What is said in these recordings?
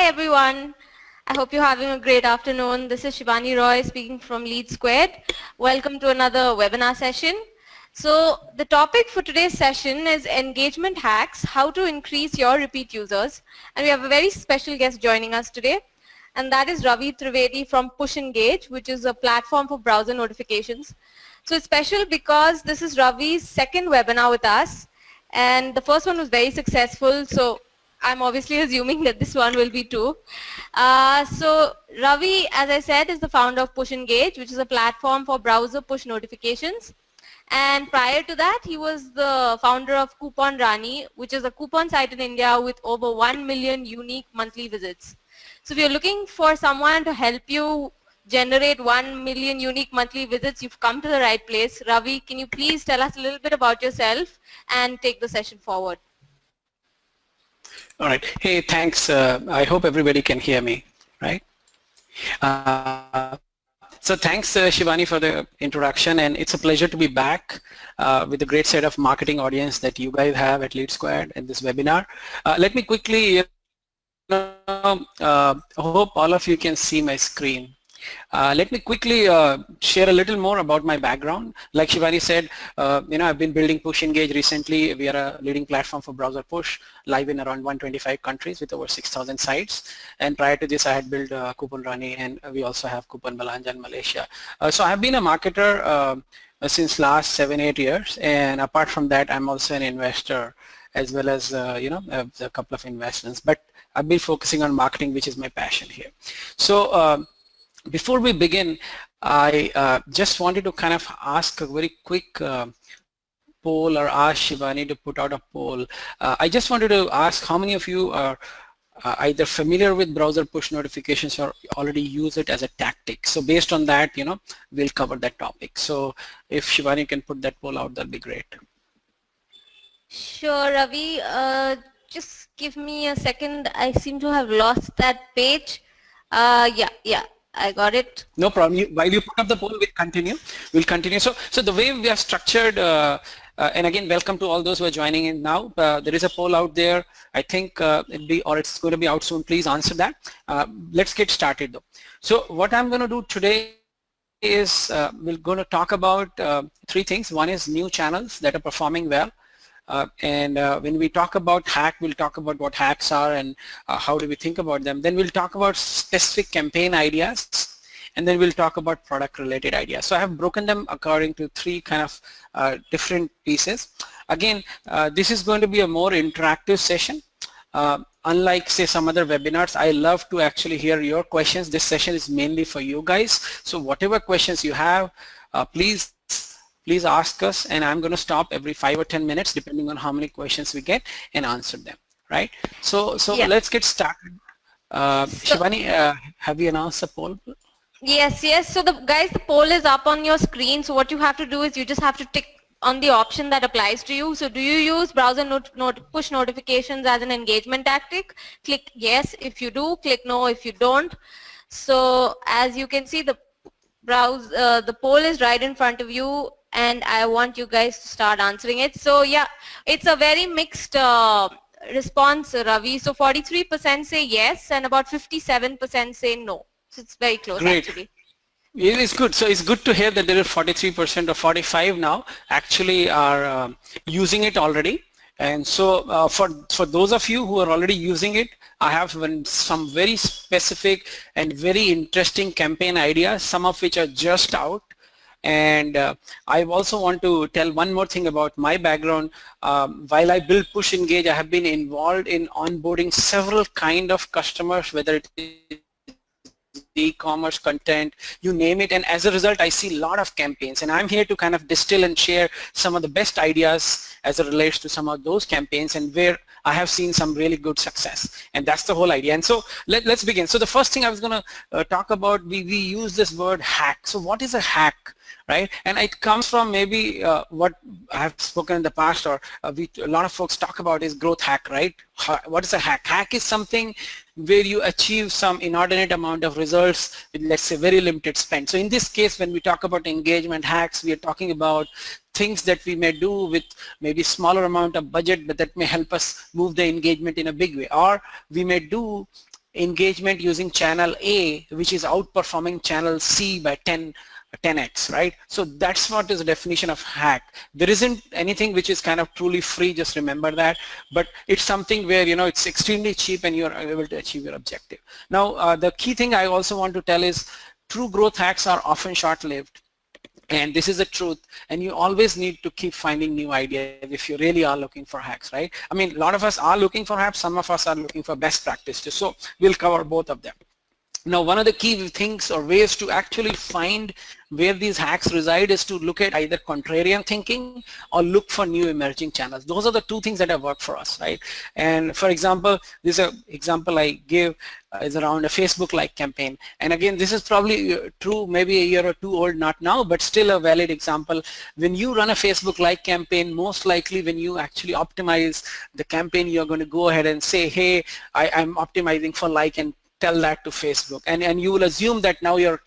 everyone. I hope you're having a great afternoon. This is Shivani Roy speaking from LeadSquared. Welcome to another webinar session. So the topic for today's session is engagement hacks, how to increase your repeat users. And we have a very special guest joining us today. And that is Ravi Trivedi from Push Engage, which is a platform for browser notifications. So it's special because this is Ravi's second webinar with us. And the first one was very successful. So I'm obviously assuming that this one will be too. So Ravi, as I said, is the founder of Push Engage, which is a platform for browser push notifications. And prior to that, he was the founder of Coupon Rani, which is a coupon site in India with over 1 million unique monthly visits. So if you're looking for someone to help you generate 1 million unique monthly visits, you've come to the right place. Ravi, can you please tell us a little bit about yourself and take the session forward? All right. Hey, thanks. I hope everybody can hear me, right? So thanks, Shivani, for the introduction, and it's a pleasure to be back with a great set of marketing audience that you guys have at LeadSquared in this webinar. Let me quickly, hope all of you can see my screen. Let me quickly share a little more about my background. Like Shivani said, I've been building Push Engage recently. We are a leading platform for browser push, live in around 125 countries with over 6,000 sites. And prior to this, I had built Coupon Rani, and we also have Coupon Belanja in Malaysia. So I've been a marketer since last 7-8 years. And apart from that, I'm also an investor as well as, a couple of investments. But I've been focusing on marketing, which is my passion here. So before we begin, I just wanted to kind of ask a very quick poll, or ask Shivani to put out a poll. I just wanted to ask how many of you are either familiar with browser push notifications or already use it as a tactic. So based on that, we'll cover that topic. So if Shivani can put that poll out, that'll be great. Sure, Ravi. Just give me a second. I seem to have lost that page. Yeah. I got it. No problem. While you put up the poll, we'll continue. So the way we have structured, and again, welcome to all those who are joining in now. There is a poll out there. I think it's going to be out soon. Please answer that. Let's get started though. So what I'm going to do today is we're going to talk about 3 things. One is new channels that are performing well. When we talk about hack, we'll talk about what hacks are and how do we think about them. Then we'll talk about specific campaign ideas, and then we'll talk about product related ideas. So I have broken them according to 3 kind of different pieces. Again, this is going to be a more interactive session. Unlike say some other webinars, I love to actually hear your questions. This session is mainly for you guys. So whatever questions you have, please ask us, and I'm going to stop every 5 or 10 minutes depending on how many questions we get and answer them, right? So yeah. Let's get started. Shivani, have you announced the poll? Yes. So the poll is up on your screen. So what you have to do is you just have to tick on the option that applies to you. So do you use browser push notifications as an engagement tactic? Click yes if you do, click no if you don't. So as you can see, the poll is right in front of you, and I want you guys to start answering it. So yeah, it's a very mixed response, Ravi. So 43% say yes, and about 57% say no. So it's very close. Great. Actually. It is good. So it's good to hear that there are 43% or 45 now actually are using it already. And so for those of you who are already using it, I have some very specific and very interesting campaign ideas, some of which are just out. And I also want to tell one more thing about my background. While I build Push Engage, I have been involved in onboarding several kind of customers, whether it is e-commerce, content, you name it, and as a result I see a lot of campaigns, and I'm here to kind of distill and share some of the best ideas as it relates to some of those campaigns and where I have seen some really good success, and that's the whole idea. And so let's begin. So the first thing I was going to talk about, we use this word hack. So what is a hack, right? And it comes from maybe what I have spoken in the past, or a lot of folks talk about is growth hack, right? What is a hack? Hack is something where you achieve some inordinate amount of results with, let's say, very limited spend. So in this case, when we talk about engagement hacks, we are talking about things that we may do with maybe smaller amount of budget, but that may help us move the engagement in a big way. Or we may do engagement using channel A, which is outperforming channel C by 10x, right? So that's what is the definition of hack. There isn't anything which is kind of truly free, just remember that, but it's something where, it's extremely cheap and you're able to achieve your objective. Now, the key thing I also want to tell is true growth hacks are often short-lived. And this is the truth, and you always need to keep finding new ideas if you really are looking for hacks, right? I mean, a lot of us are looking for hacks, some of us are looking for best practices, so we'll cover both of them. Now, one of the key things or ways to actually find where these hacks reside is to look at either contrarian thinking or look for new emerging channels. Those are the two things that have worked for us, right? And for example, this example I give is around a Facebook-like campaign. And again, this is probably true, maybe a year or two old, not now, but still a valid example. When you run a Facebook-like campaign, most likely when you actually optimize the campaign, you're going to go ahead and say, hey, I'm optimizing for like, and tell that to Facebook, and you will assume that now your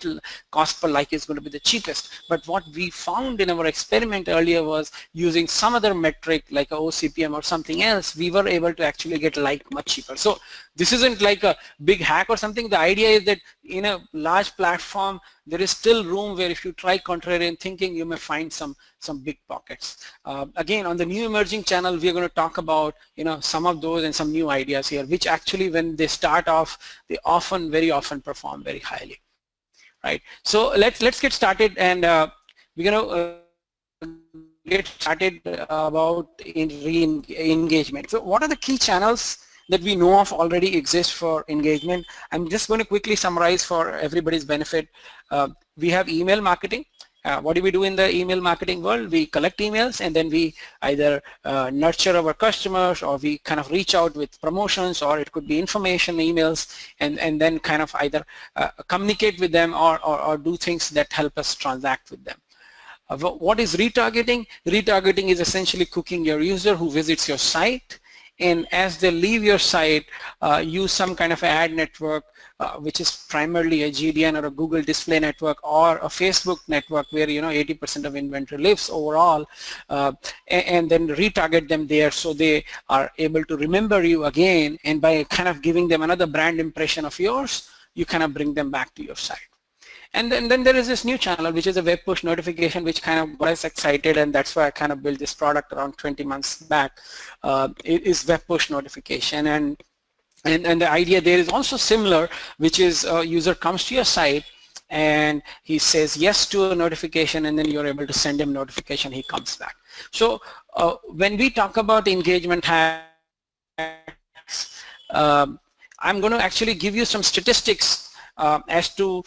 cost per like is going to be the cheapest. But what we found in our experiment earlier was using some other metric like a OCPM or something else, we were able to actually get like much cheaper. So this isn't like a big hack or something. The idea is that in a large platform, there is still room where if you try contrarian thinking, you may find some big pockets. Again, on the new emerging channel, we're going to talk about some of those and some new ideas here, which actually when they start off, they very often perform very highly, right? So let's get started, and we're going to get started about re-engagement. So what are the key channels that we know of already exist for engagement? I'm just going to quickly summarize for everybody's benefit. We have email marketing. What do we do in the email marketing world? We collect emails and then we either nurture our customers, or we kind of reach out with promotions, or it could be information emails, and then kind of either communicate with them or do things that help us transact with them. What is retargeting? Retargeting is essentially cooking your user who visits your site, and as they leave your site, use some kind of ad network, which is primarily a GDN or a Google display network or a Facebook network where 80% of inventory lives overall, and then retarget them there so they are able to remember you again, and by kind of giving them another brand impression of yours, you kind of bring them back to your site. And then there is this new channel, which is a web push notification, which kind of got us excited, and that's why I kind of built this product around 20 months back. It is web push notification, and the idea there is also similar, which is a user comes to your site and he says yes to a notification, and then you're able to send him notification, he comes back. So when we talk about engagement hacks, I'm going to actually give you some statistics as to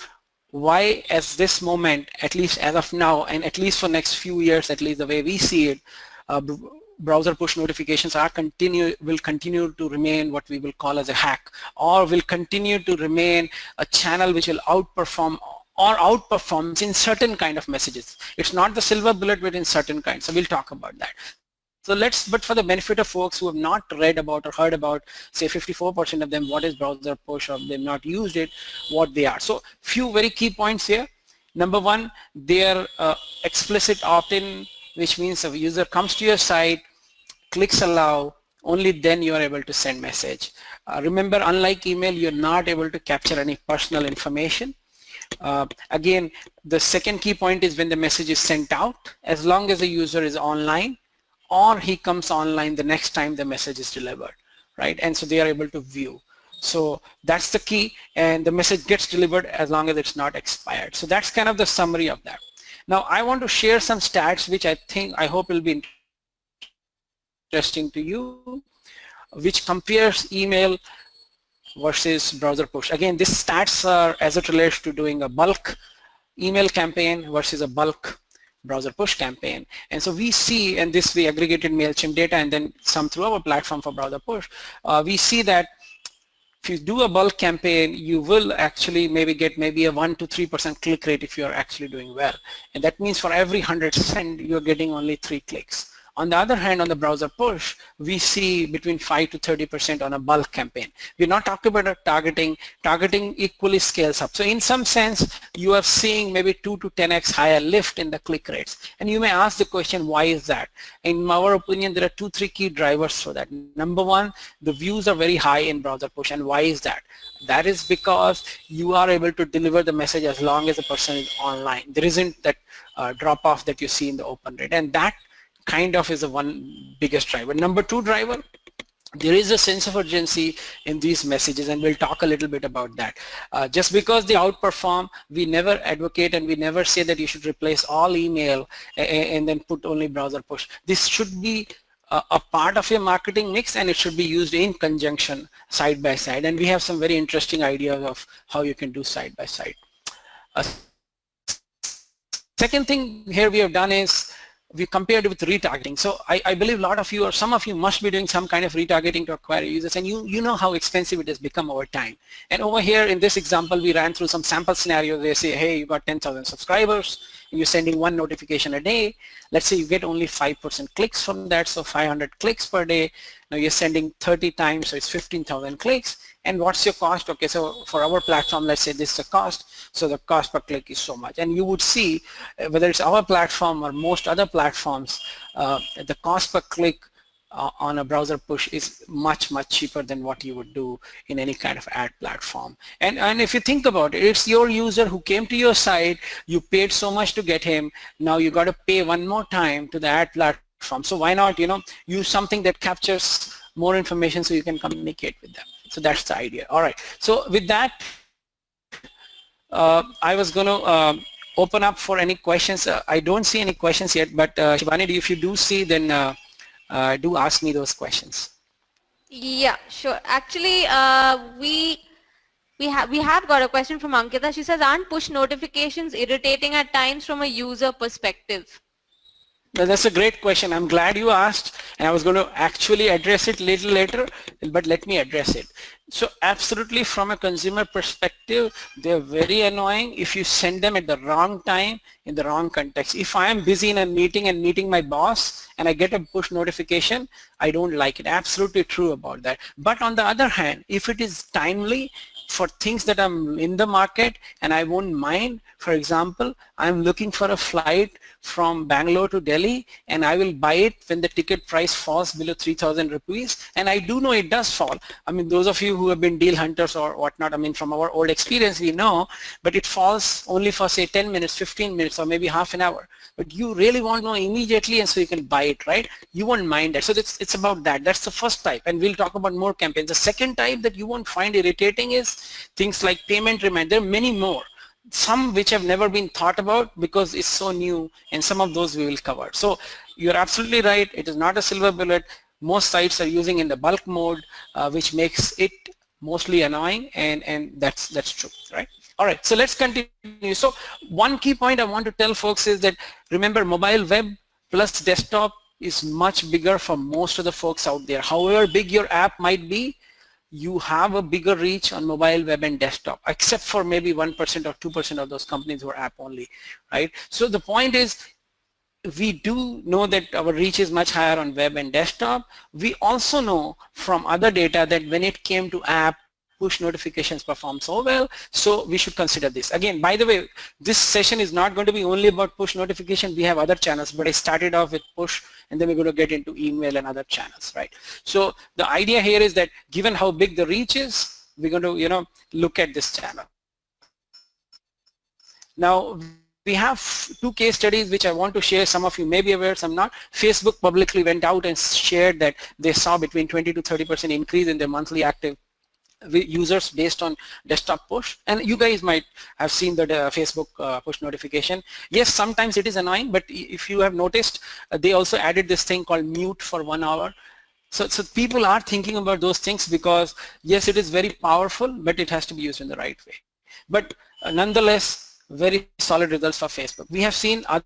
why, as this moment, at least as of now, and at least for next few years, at least the way we see it, browser push notifications will continue to remain what we will call as a hack, or will continue to remain a channel which will outperform or outperforms in certain kind of messages. It's not the silver bullet, but in certain kinds. So we'll talk about that. So but for the benefit of folks who have not read about or heard about, say 54% of them, what is browser push, or they've not used it, what they are. So few very key points here. Number one, they are explicit opt-in, which means a user comes to your site, clicks allow, only then you are able to send message. Remember, unlike email, you're not able to capture any personal information. Again, the second key point is when the message is sent out, as long as the user is online, or he comes online the next time the message is delivered, right? And so they are able to view. So that's the key, and the message gets delivered as long as it's not expired. So that's kind of the summary of that. Now I want to share some stats which I hope will be interesting to you, which compares email versus browser push. Again, these stats are as it relates to doing a bulk email campaign versus a bulk browser push campaign. And so we see, and this we aggregated MailChimp data and then some through our platform for browser push, we see that if you do a bulk campaign, you will actually get maybe a 1 to 3% click rate if you're actually doing well. And that means for every 100 send, you're getting only 3 clicks. On the other hand, on the browser push, we see between 5 to 30% on a bulk campaign. We're not talking about a targeting. Targeting equally scales up. So in some sense, you are seeing maybe 2 to 10x higher lift in the click rates. And you may ask the question, why is that? In our opinion, there are 2-3 key drivers for that. Number one, the views are very high in browser push. And why is that? That is because you are able to deliver the message as long as the person is online. There isn't that drop off that you see in the open rate, and that kind of is the one biggest driver. Number two driver, there is a sense of urgency in these messages, and we'll talk a little bit about that. Just because they outperform, we never advocate and we never say that you should replace all email and then put only browser push. This should be a part of your marketing mix, and it should be used in conjunction, side by side, and we have some very interesting ideas of how you can do side by side. Second thing here we have done is we compared with retargeting. So I believe a lot of you or some of you must be doing some kind of retargeting to acquire users, and you know how expensive it has become over time. And over here in this example, we ran through some sample scenarios. They say, hey, you got 10,000 subscribers, and you're sending one notification a day. Let's say you get only 5% clicks from that, so 500 clicks per day. Now you're sending 30 times, so it's 15,000 clicks. And what's your cost? Okay, so for our platform, let's say this is the cost. So the cost per click is so much. And you would see whether it's our platform or most other platforms, the cost per click on a browser push is much, much cheaper than what you would do in any kind of ad platform. And if you think about it, it's your user who came to your site, you paid so much to get him, now you got to pay one more time to the ad platform. So why not, use something that captures more information so you can communicate with them. So that's the idea. All right. So with that, I was going to open up for any questions. I don't see any questions yet, but Shivani, if you do see, then do ask me those questions. Yeah, sure. Actually, we have got a question from Ankita. She says, aren't push notifications irritating at times from a user perspective? Well, that's a great question. I'm glad you asked, and I was going to actually address it a little later, but let me address it. So absolutely, from a consumer perspective, they're very annoying if you send them at the wrong time in the wrong context. If I am busy in a meeting and meeting my boss and I get a push notification, I don't like it. Absolutely true about that. But on the other hand, if it is timely for things that I'm in the market and I won't mind, for example, I'm looking for a flight from Bangalore to Delhi, and I will buy it when the ticket price falls below 3,000 rupees, and I do know it does fall. I mean, those of you who have been deal hunters or whatnot, I mean, from our old experience, we know, but it falls only for say 10 minutes, 15 minutes, or maybe half an hour. But you really want to know immediately, and so you can buy it, right? You won't mind that. So it's about that. That's the first type, and we'll talk about more campaigns. The second type that you won't find irritating is things like payment reminder. There are many more. Some which have never been thought about because it's so new, and some of those we will cover. So you're absolutely right. It is not a silver bullet. Most sites are using in the bulk mode, which makes it mostly annoying, and that's true, right? All right, so let's continue. So one key point I want to tell folks is that, remember, mobile web plus desktop is much bigger for most of the folks out there. However big your app might be, you have a bigger reach on mobile, web, and desktop, except for maybe 1% or 2% of those companies who are app only, right? So the point is, we do know that our reach is much higher on web and desktop. We also know from other data that when it came to app, push notifications perform so well, so we should consider this. Again, by the way, this session is not going to be only about push notification. We have other channels, but I started off with push, and then we're going to get into email and other channels, right? So the idea here is that given how big the reach is, we're going to, look at this channel. Now, we have two case studies which I want to share. Some of you may be aware, some not. Facebook publicly went out and shared that they saw between 20 to 30% increase in their monthly active users based on desktop push, and you guys might have seen the Facebook push notification. Yes, sometimes it is annoying, but if you have noticed, they also added this thing called mute for 1 hour. So people are thinking about those things because, yes, it is very powerful, but it has to be used in the right way. But nonetheless, very solid results for Facebook. We have seen other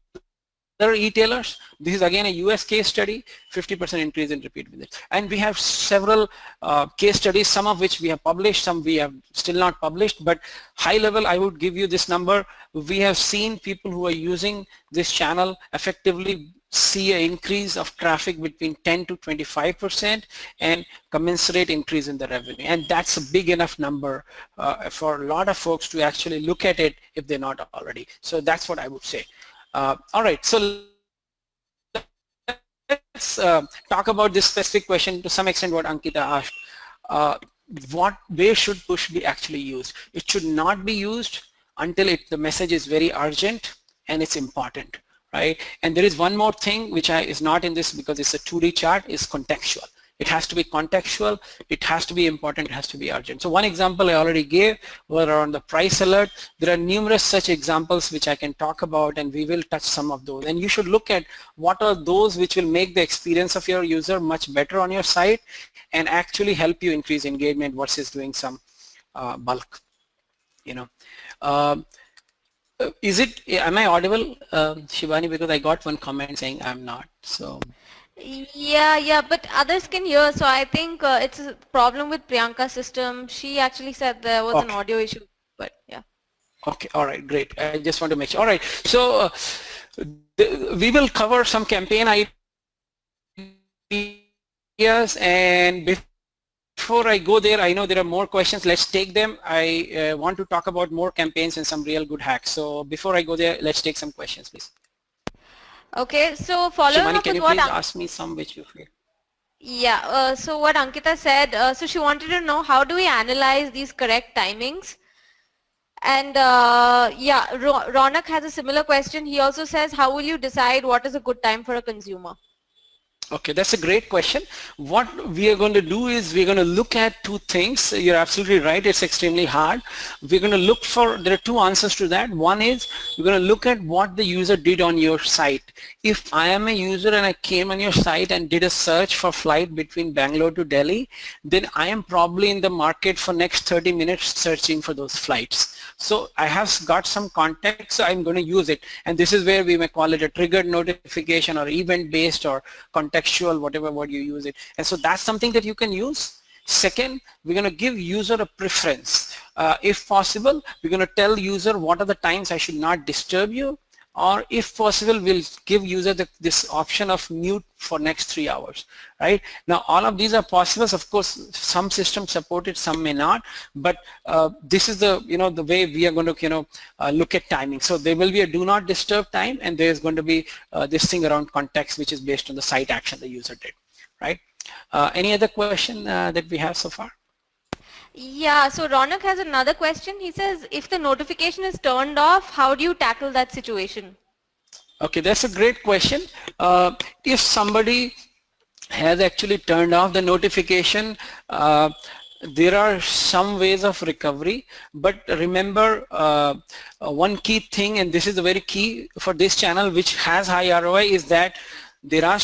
retailers. This is again a US case study, 50% increase in repeat visits. And we have several case studies, some of which we have published, some we have still not published, but high level I would give you this number. We have seen people who are using this channel effectively see an increase of traffic between 10 to 25% and commensurate increase in the revenue. And that's a big enough number for a lot of folks to actually look at it if they're not already. So that's what I would say. All right, so let's talk about this specific question to some extent what Ankita asked. Where should push be actually used? It should not be used until the message is very urgent and it's important, right? And there is one more thing which is not in this because it's a 2D chart, is contextual. It has to be contextual, it has to be important, it has to be urgent. So one example I already gave was around the price alert. There are numerous such examples which I can talk about, and we will touch some of those. And you should look at what are those which will make the experience of your user much better on your site and actually help you increase engagement versus doing some bulk, you know. Am I audible, Shivani? Because I got one comment saying I'm not, so. Yeah, but others can hear, so I think it's a problem with Priyanka's system. She actually said there was an audio issue, but yeah. Okay, all right, great. I just want to make sure. All right, so we will cover some campaign ideas, and before I go there, I know there are more questions. Let's take them. I want to talk about more campaigns and some real good hacks. So before I go there, let's take some questions, please. Okay, so following Shivani, up can with you what please ask me some which you feel? Yeah, so what Ankita said, so she wanted to know how do we analyze these correct timings? And yeah, Ronak has a similar question. He also says, how will you decide what is a good time for a consumer? Okay, that's a great question. What we are going to do is we're going to look at two things. You're absolutely right. It's extremely hard. We're going to look for, there are two answers to that. One is we're going to look at what the user did on your site. If I am a user and I came on your site and did a search for flight between Bangalore to Delhi, then I am probably in the market for next 30 minutes searching for those flights. So I have got some context, so I'm going to use it. And this is where we may call it a triggered notification or event-based or contextual, whatever word you use it. And so that's something that you can use. Second, we're going to give user a preference. If possible, we're going to tell user what are the times I should not disturb you, or if possible, we'll give user this option of mute for next 3 hours, right? Now, all of these are possible. Of course, some systems support it, some may not, but this is the, the way we are going to, look at timing. So there will be a do not disturb time, and there's going to be this thing around context, which is based on the site action the user did, right? Any other question that we have so far? Yeah, so Ronak has another question. He says, if the notification is turned off, how do you tackle that situation? Okay, that's a great question. If somebody has actually turned off the notification, there are some ways of recovery, but remember one key thing, and this is the very key for this channel which has high ROI, is that there are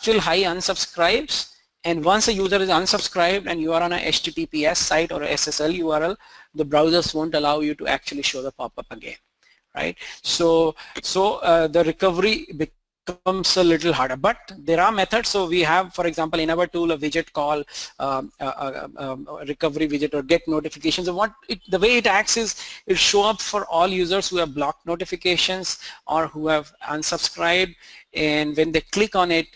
still high unsubscribes. And once a user is unsubscribed and you are on a HTTPS site or a SSL URL, the browsers won't allow you to actually show the pop-up again, right? So the recovery becomes a little harder, but there are methods. So we have, for example, in our tool, a widget called recovery widget or get notifications. And the way it acts is it show up for all users who have blocked notifications or who have unsubscribed, and when they click on it,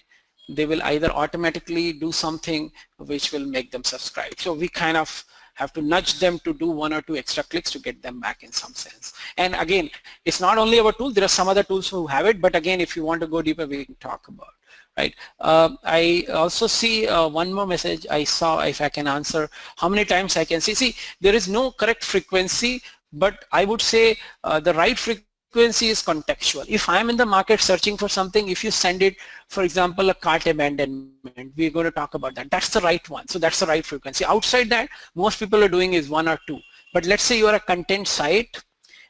they will either automatically do something which will make them subscribe. So we kind of have to nudge them to do 1 or 2 extra clicks to get them back in some sense. And again, it's not only our tool, there are some other tools who have it, but again, if you want to go deeper, we can talk about, right? I also see one more message I saw, if I can answer, how many times I can see, there is no correct frequency, but I would say the right frequency is contextual. If I'm in the market searching for something, if you send it, for example, a cart abandonment, we're going to talk about that. That's the right one. So that's the right frequency. Outside that, most people are doing is 1 or 2. But let's say you are a content site,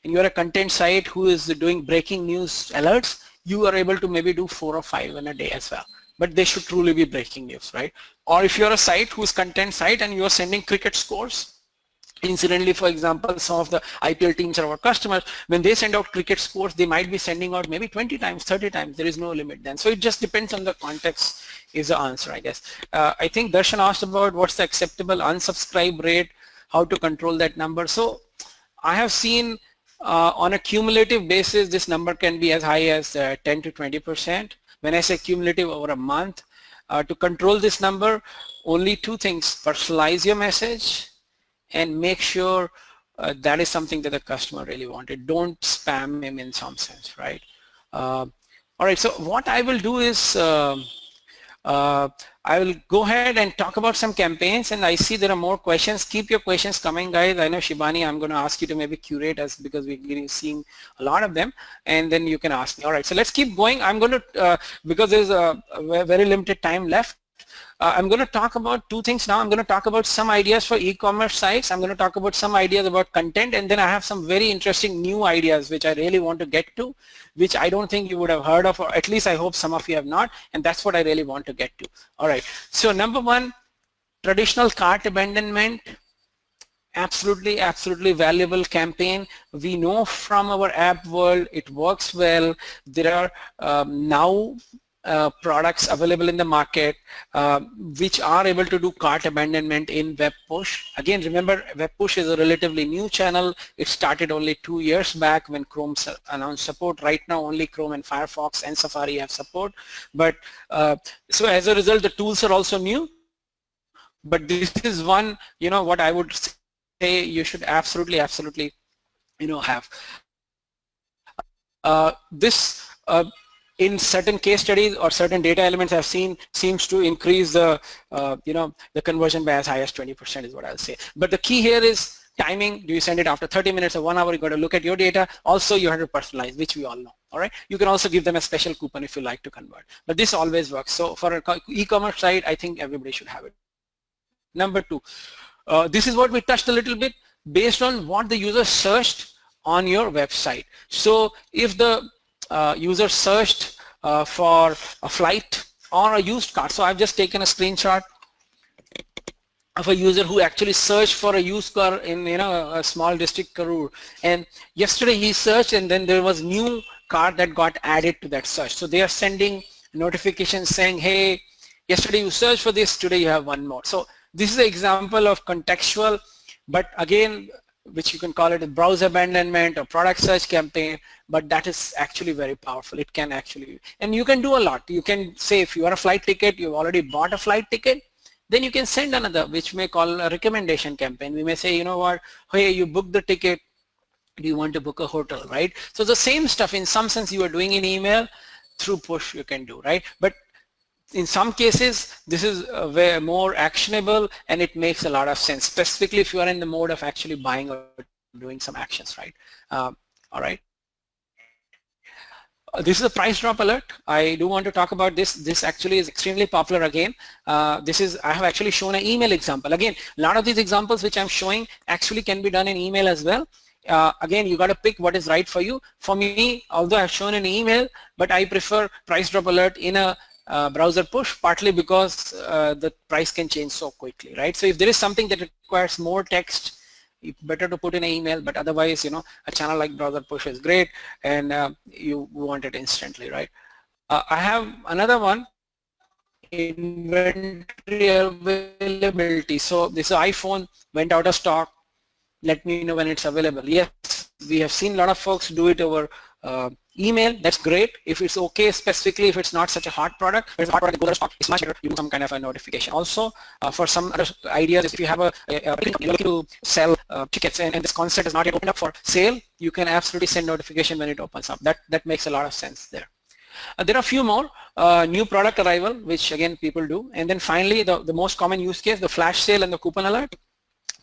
and you are a content site who is doing breaking news alerts, you are able to maybe do 4 or 5 in a day as well. But they should truly be breaking news, right? Or if you're a site who's content site and you are sending cricket scores, incidentally, for example, some of the IPL teams are our customers. When they send out cricket scores, they might be sending out maybe 20 times, 30 times. There is no limit then. So it just depends on the context is the answer, I guess. I think Darshan asked about what's the acceptable unsubscribe rate, how to control that number. So I have seen on a cumulative basis, this number can be as high as 10 to 20%. When I say cumulative over a month, to control this number, only two things: personalize your message and make sure that is something that the customer really wanted. Don't spam him in some sense, right? All right, so what I will do is I will go ahead and talk about some campaigns, and I see there are more questions. Keep your questions coming, guys. I know Shibani, I'm going to ask you to maybe curate us because we're seeing a lot of them, and then you can ask me. All right, so let's keep going. I'm going to, because there's a very limited time left, I'm going to talk about two things now. I'm going to talk about some ideas for e-commerce sites. I'm going to talk about some ideas about content, and then I have some very interesting new ideas which I really want to get to, which I don't think you would have heard of, or at least I hope some of you have not, and that's what I really want to get to. All right, so number one, traditional cart abandonment. Absolutely valuable campaign. We know from our app world it works well. There are now products available in the market which are able to do cart abandonment in web push. Again, remember, web push is a relatively new channel. It started only 2 years back when Chrome announced support. Right now only Chrome and Firefox and Safari have support, but so as a result the tools are also new, but this is one, what I would say you should absolutely have this in certain case studies or certain data elements I've seen seems to increase the the conversion by as high as 20% is what I'll say. But the key here is timing. Do you send it after 30 minutes or 1 hour? You got to look at your data. Also you have to personalize, which we all know. All right, you can also give them a special coupon if you like to convert, but this always works. So for an e-commerce site, I think everybody should have it. Number two, this is what we touched a little bit, based on what the user searched on your website. So if the user searched for a flight or a used car, so I've just taken a screenshot of a user who actually searched for a used car in a small district, Karur, and yesterday he searched and then there was new car that got added to that search. So they are sending notifications saying, hey, yesterday you searched for this, today you have one more. So this is an example of contextual, but again, which you can call it a browse abandonment or product search campaign, but that is actually very powerful. It can actually, and you can do a lot. You can say if you are a flight ticket, you've already bought a flight ticket, then you can send another, which may call a recommendation campaign. We may say, you know what, hey, you booked the ticket, do you want to book a hotel, right? So the same stuff in some sense you are doing in email, through push you can do, right? But in some cases, this is way more actionable and it makes a lot of sense, specifically if you are in the mode of actually buying or doing some actions, right? All right. This is a price drop alert. I do want to talk about this. This actually is extremely popular again. I have actually shown an email example. Again, a lot of these examples which I'm showing actually can be done in email as well. Again, you got to pick what is right for you. For me, although I've shown an email, but I prefer price drop alert in a browser push, partly because the price can change so quickly, right? So if there is something that requires more text, it's better to put in an email, but otherwise, a channel like browser push is great and you want it instantly, right? I have another one, inventory availability. So this iPhone went out of stock. Let me know when it's available. Yes, we have seen a lot of folks do it over email. That's great. If it's okay, specifically if it's not such a hot product, if it's a hot product that goes out of stock, it's much better you do some kind of a notification. Also, for some other ideas, if you have you're looking to sell tickets and this concept is not yet opened up for sale, you can absolutely send notification when it opens up. That makes a lot of sense there. There are a few more new product arrival, which again people do, and then finally the most common use case, the flash sale and the coupon alert.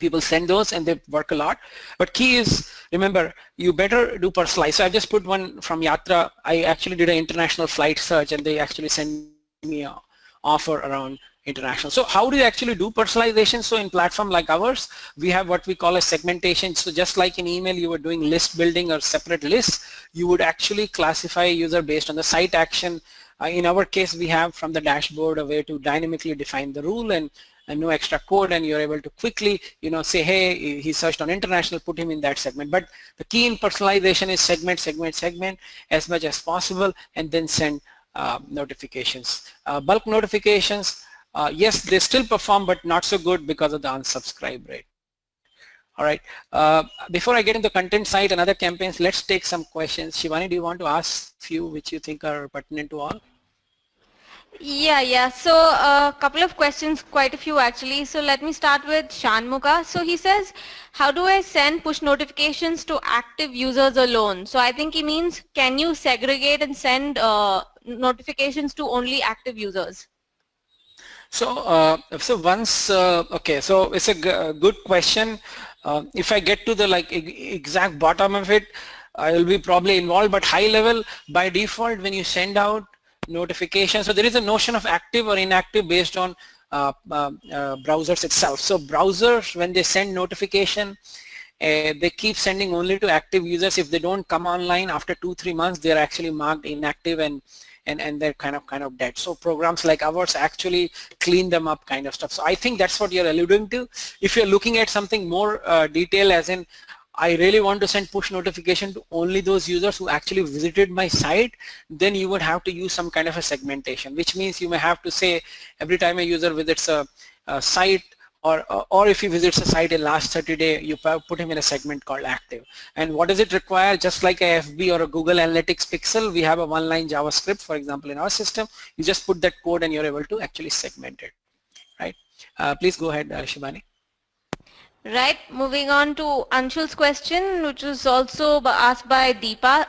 People send those and they work a lot, but key is, remember, you better do personalize. So I've just put one from Yatra. I actually did an international flight search and they actually sent me an offer around international. So how do you actually do personalization? So in platform like ours, we have what we call a segmentation. So just like in email you were doing list building or separate lists, you would actually classify a user based on the site action. In our case, we have from the dashboard a way to dynamically define the rule and no extra code, and you're able to quickly, say, hey, he searched on international, put him in that segment. But the key in personalization is segment as much as possible, and then send notifications. Bulk notifications, yes, they still perform, but not so good because of the unsubscribe rate. All right. Before I get into the content side and other campaigns, let's take some questions. Shivani, do you want to ask a few which you think are pertinent to all? Yeah. So a couple of questions, quite a few actually. So let me start with Shanmuga. So he says, how do I send push notifications to active users alone? So I think he means, can you segregate and send notifications to only active users? So once, okay, so it's a good question. If I get to the like exact bottom of it, I will be probably involved, but high level by default, when you send out notifications, so there is a notion of active or inactive based on browsers itself. So browsers, when they send notification, they keep sending only to active users. If they don't come online after 2-3 months, they're actually marked inactive and they're kind of dead. So programs like ours actually clean them up kind of stuff. So I think that's what you're alluding to. If you're looking at something more detailed, as in I really want to send push notification to only those users who actually visited my site, then you would have to use some kind of a segmentation, which means you may have to say every time a user visits a site, or if he visits a site in last 30 days, you put him in a segment called active. And what does it require? Just like a FB or a Google Analytics pixel, we have a one-line JavaScript, for example, in our system. You just put that code and you're able to actually segment it, right? Please go ahead, Shivani. Right, moving on to Anshul's question, which was also asked by Deepa.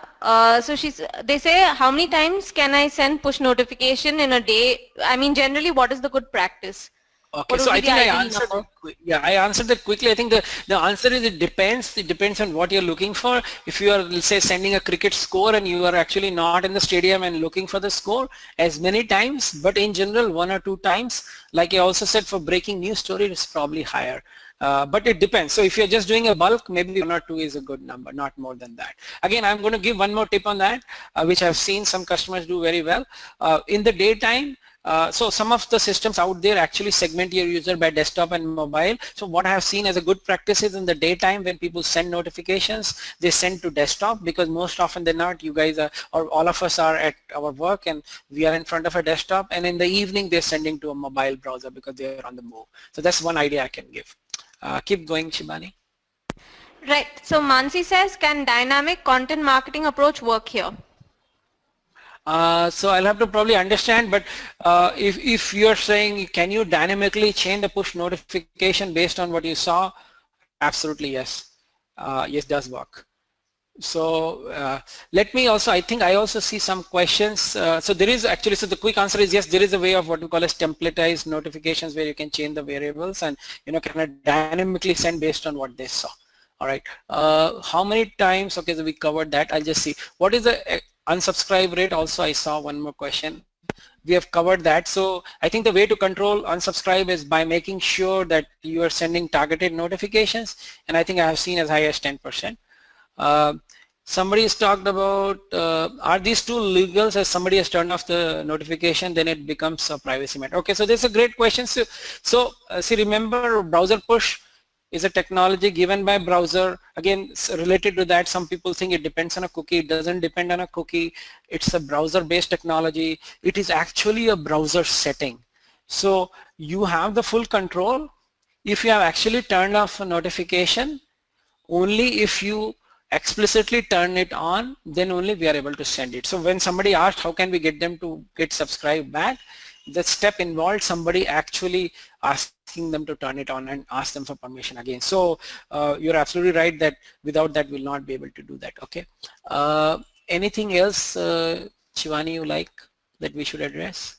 So they say, how many times can I send push notification in a day? I mean, generally, what is the good practice? Okay, What so would be I the think I ideal answered number? yeah, I answered that quickly. I think the answer is it depends. It depends on what you're looking for. If you are, let's say, sending a cricket score and you are actually not in the stadium and looking for the score as many times, but in general, 1 or 2 times, like I also said, for breaking news story, it's probably higher. But it depends. So if you're just doing a bulk, maybe 1 or 2 is a good number, not more than that. Again, I'm going to give one more tip on that, which I've seen some customers do very well. In the daytime, so some of the systems out there actually segment your user by desktop and mobile. So what I have seen as a good practice is in the daytime when people send notifications, they send to desktop, because most often than not, you guys are, or all of us are at our work and we are in front of a desktop, and in the evening they're sending to a mobile browser because they're on the move. So that's one idea I can give. Keep going, Shibani. Right, so Mansi says, can dynamic content marketing approach work here? So I'll have to probably understand, but if you're saying, can you dynamically change the push notification based on what you saw? Absolutely, yes. Yes, does work. So let me also, I think I also see some questions. So there is actually, so the quick answer is yes, there is a way of what we call as templatized notifications where you can change the variables and, kind of dynamically send based on what they saw. All right. How many times? Okay, so we covered that. I'll just see. What is the unsubscribe rate? Also, I saw one more question. We have covered that. So I think the way to control unsubscribe is by making sure that you are sending targeted notifications. And I think I have seen as high as 10%. Somebody has talked about, are these two legals? As somebody has turned off the notification, then it becomes a privacy matter. Okay, so this is a great question. So see, remember, browser push is a technology given by browser. Again, related to that, some people think it depends on a cookie. It doesn't depend on a cookie. It's a browser-based technology. It is actually a browser setting. So you have the full control. If you have actually turned off a notification, only if you explicitly turn it on, then only we are able to send it. So when somebody asked how can we get them to get subscribed back, the step involved somebody actually asking them to turn it on and ask them for permission again. So you're absolutely right that without that we'll not be able to do that. Okay. Anything else, Shivani, you like that we should address?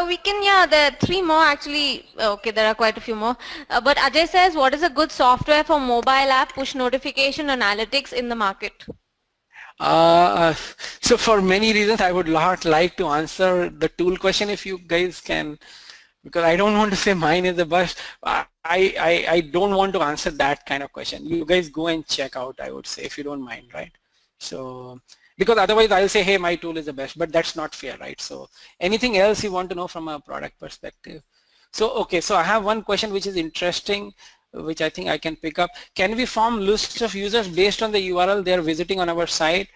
We can, yeah, there are 3 more actually. Okay, there are quite a few more. But Ajay says, what is a good software for mobile app push notification analytics in the market? So for many reasons, I would not like to answer the tool question if you guys can, because I don't want to say mine is the best. I don't want to answer that kind of question. You guys go and check out, I would say, if you don't mind, right? So, because otherwise I'll say, hey, my tool is the best, but that's not fair, right? So anything else you want to know from a product perspective? So, okay, so I have one question which is interesting, which I think I can pick up. Can we form lists of users based on the URL they're visiting on our site?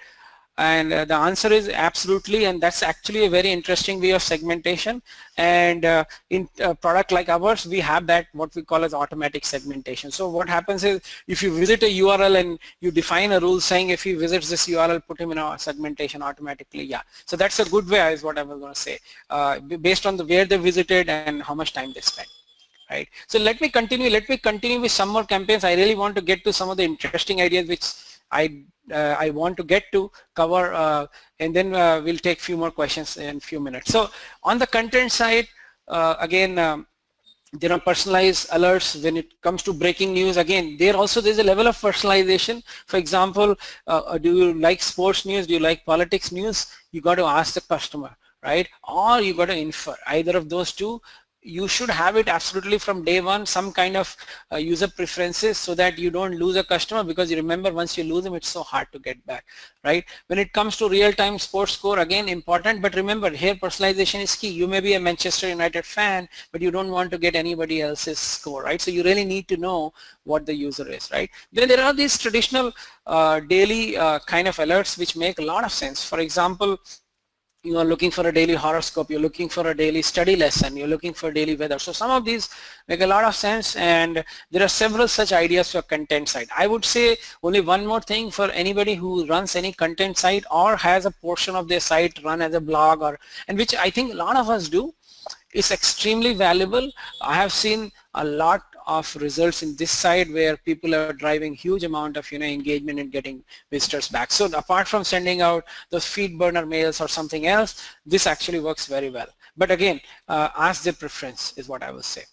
And the answer is absolutely, and that's actually a very interesting way of segmentation. And in a product like ours, we have that what we call as automatic segmentation. So what happens is, if you visit a URL and you define a rule saying if he visits this URL, put him in our segmentation automatically. Yeah, so that's a good way, is what I was going to say, based on the where they visited and how much time they spent. Right. So let me continue with some more campaigns. I really want to get to some of the interesting ideas which I want to get to cover, and then we'll take few more questions in a few minutes. So on the content side, again, there are personalized alerts when it comes to breaking news. Again, there's a level of personalization. For example, do you like sports news? Do you like politics news? You got to ask the customer, right? Or you got to infer. Either of those two. You should have it absolutely from day one, some kind of user preferences, so that you don't lose a customer, because you remember, once you lose them, it's so hard to get back, right? When it comes to real-time sports score, again, important, but remember, here personalization is key. You may be a Manchester United fan, but you don't want to get anybody else's score, right? So you really need to know what the user is, right? Then there are these traditional daily kind of alerts which make a lot of sense. For example, you are looking for a daily horoscope, you're looking for a daily study lesson, you're looking for daily weather. So some of these make a lot of sense, and there are several such ideas for content side. I would say only one more thing for anybody who runs any content site or has a portion of their site run as a blog, and which I think a lot of us do. It's extremely valuable. I have seen a lot of results in this side where people are driving huge amount of engagement and getting visitors back. So apart from sending out those feed burner mails or something else, this actually works very well. But again, ask their preference is what I will say.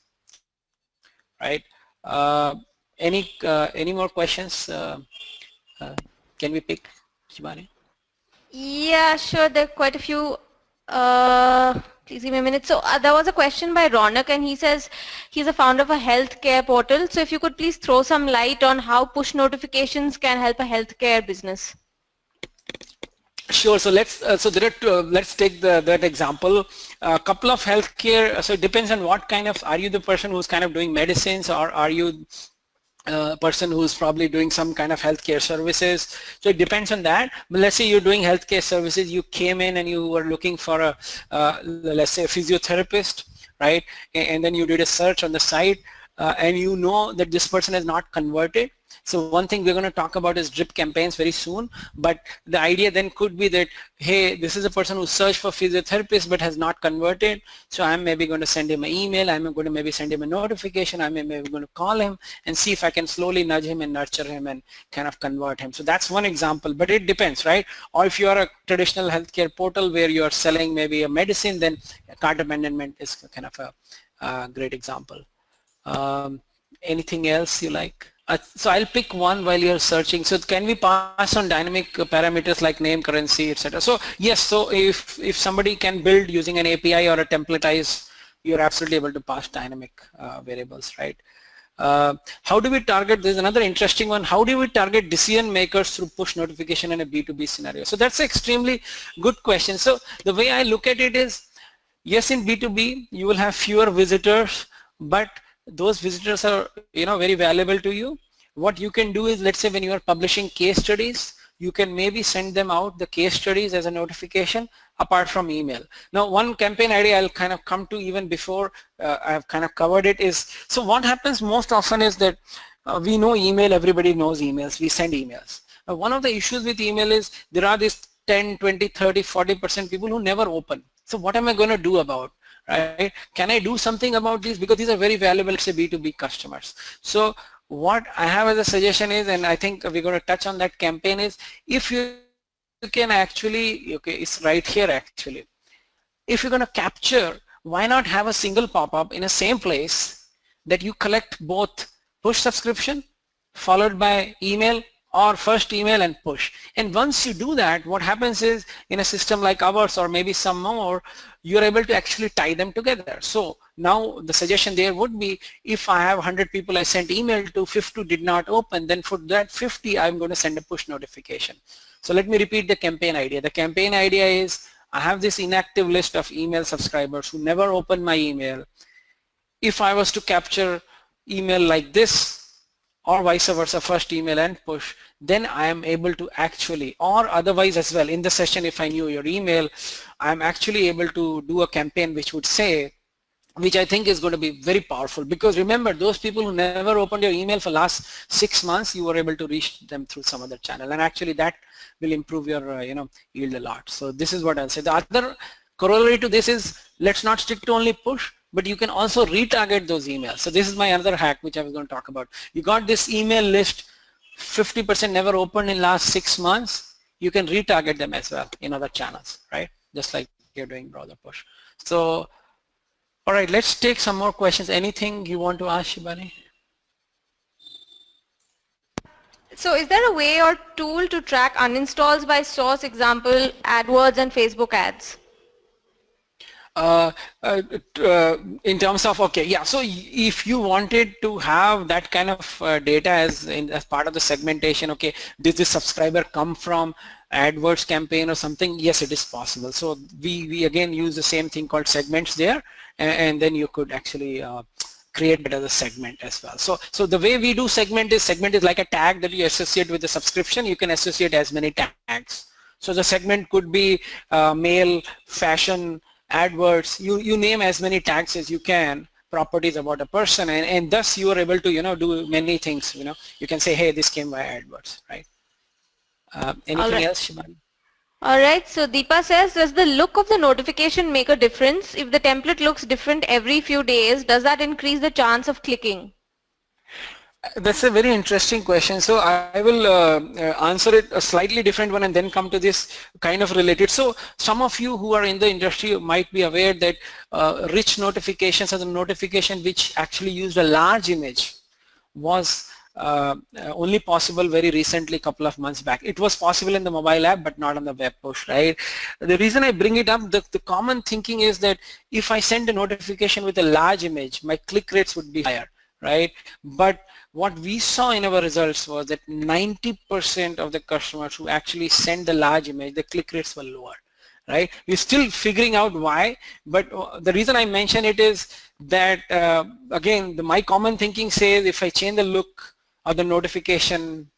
Right? Any more questions? Can we pick, Shivani? Yeah, sure. There are quite a few. Please give me a minute. So there was a question by Ronak, and he says he's a founder of a healthcare portal. So if you could please throw some light on how push notifications can help a healthcare business. Sure. So let's let's take that example. A couple of healthcare. So it depends on what kind of, are you the person who's kind of doing medicines, or are you person who's probably doing some kind of healthcare services? So it depends on that. But let's say you're doing healthcare services, you came in and you were looking for a let's say a physiotherapist, right? And then you did a search on the site, and you know that this person has not converted. So one thing we're going to talk about is drip campaigns very soon, but the idea then could be that, hey, this is a person who searched for physiotherapist but has not converted, so I'm maybe going to send him an email, I'm going to maybe send him a notification, I'm maybe going to call him and see if I can slowly nudge him and nurture him and kind of convert him. So that's one example, but it depends, right? Or if you are a traditional healthcare portal where you are selling maybe a medicine, then cart abandonment is kind of a great example. Anything else you like? So I'll pick one while you're searching. So can we pass on dynamic parameters like name, currency, etc.? So yes, so if somebody can build using an API or a templatized, you're absolutely able to pass dynamic variables, right? How do we target? There's another interesting one. How do we target decision makers through push notification in a B2B scenario? So that's an extremely good question. So the way I look at it is, yes, in B2B, you will have fewer visitors, but those visitors are very valuable to you. What you can do is, let's say when you are publishing case studies, you can maybe send them out the case studies as a notification apart from email. Now one campaign idea I'll kind of come to even before I've kind of covered it is, so what happens most often is that we know email, everybody knows emails, we send emails. Now one of the issues with email is there are these 10, 20, 30, 40% people who never open. So what am I going to do about? Right? Can I do something about this? Because these are very valuable, say, B2B customers. So what I have as a suggestion is, and I think we're going to touch on that campaign, is if you can actually, okay, it's right here actually. If you're going to capture, why not have a single pop-up in the same place that you collect both push subscription followed by email, or first email and push. And once you do that, what happens is, in a system like ours or maybe some more, you're able to actually tie them together. So now the suggestion there would be, if I have 100 people I sent email to, 50 did not open, then for that 50 I'm going to send a push notification. So let me repeat the campaign idea. The campaign idea is, I have this inactive list of email subscribers who never open my email. If I was to capture email like this, or vice versa, first email and push, then I am able to actually, or otherwise as well, in the session if I knew your email, I'm actually able to do a campaign which would say, which I think is going to be very powerful, because remember, those people who never opened your email for last 6 months, you were able to reach them through some other channel, and actually that will improve your yield a lot. So this is what I'll say. The other corollary to this is, let's not stick to only push, but you can also retarget those emails. So this is my another hack which I was going to talk about. You got this email list, 50% never opened in last 6 months, you can retarget them as well in other channels, right? Just like you're doing browser push. So all right, let's take some more questions. Anything you want to ask, Shibani? So is there a way or tool to track uninstalls by source, example, AdWords and Facebook ads? In terms of, okay, yeah, so if you wanted to have that kind of data as part of the segmentation, okay, did this subscriber come from AdWords campaign or something? Yes, it is possible. So we again use the same thing called segments there, and then you could actually create it as a segment as well. So the way we do segment is like a tag that you associate with the subscription. You can associate as many tags. So the segment could be mail, fashion, AdWords, you name as many tags as you can, properties about a person, and thus you are able to do many things. You can say, hey, this came via AdWords, right? Anything else, Shibani? Alright, so Deepa says, does the look of the notification make a difference? If the template looks different every few days, does that increase the chance of clicking? That's a very interesting question. So I will answer it a slightly different one and then come to this kind of related. So some of you who are in the industry might be aware that rich notifications are the notification which actually used a large image was only possible very recently, couple of months back. It was possible in the mobile app, but not on the web push, right? The reason I bring it up, the common thinking is that if I send a notification with a large image, my click rates would be higher, right? But what we saw in our results was that 90% of the customers who actually sent the large image, the click rates were lower, right? We're still figuring out why, but the reason I mention it is that, again, my common thinking says if I change the look of the notification,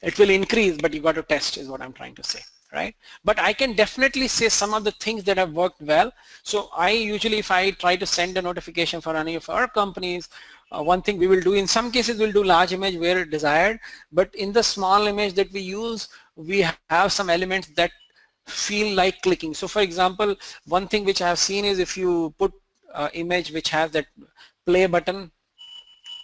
it will increase, but you got to test is what I'm trying to say, right? But I can definitely say some of the things that have worked well. So I usually, if I try to send a notification for any of our companies, one thing we will do, in some cases we'll do large image where desired, but in the small image that we use, we have some elements that feel like clicking. So for example, one thing which I have seen is if you put image which has that play button,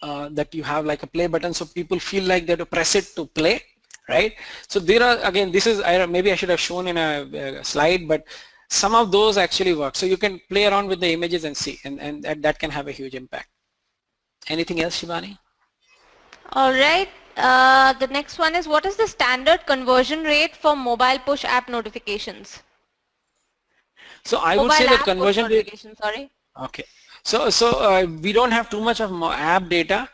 that you have like a play button, so people feel like they have to press it to play, right? So there are, again, this is, maybe I should have shown in a slide, but some of those actually work. So you can play around with the images and see, and that can have a huge impact. Anything else, Shibani? All right. The next one is, what is the standard conversion rate for mobile push app notifications? So I would say the conversion rate. Sorry. Okay. So we don't have too much of app data.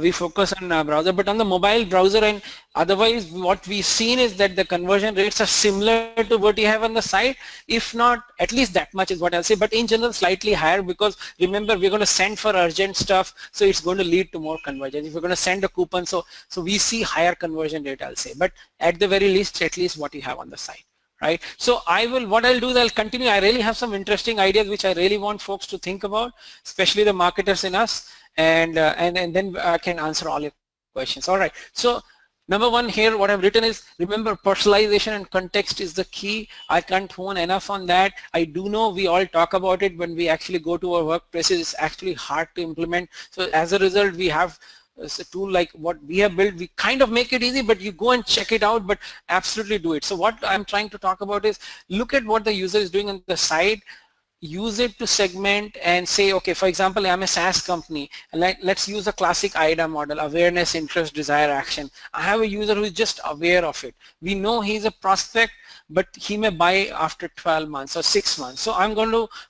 We focus on browser, but on the mobile browser and otherwise what we've seen is that the conversion rates are similar to what you have on the site, if not at least that much is what I'll say, but in general slightly higher, because remember we're going to send for urgent stuff, so it's going to lead to more conversion. If we're going to send a coupon, so we see higher conversion rate, I'll say, but at the very least, at least what you have on the site. Right. So what I'll do is I'll continue. I really have some interesting ideas which I really want folks to think about, especially the marketers in us, and then I can answer all your questions. All right. So number one here, what I've written is, remember, personalization and context is the key. I can't hone enough on that. I do know we all talk about it when we actually go to our workplaces. It's actually hard to implement. So as a result, we have a tool like what we have built. We kind of make it easy, but you go and check it out, but absolutely do it. So what I'm trying to talk about is, look at what the user is doing on the site, use it to segment and say, okay, for example, I'm a SaaS company, and let's use the classic IDA model, awareness, interest, desire, action. I have a user who is just aware of it. We know he's a prospect, but he may buy after 12 months or 6 months. So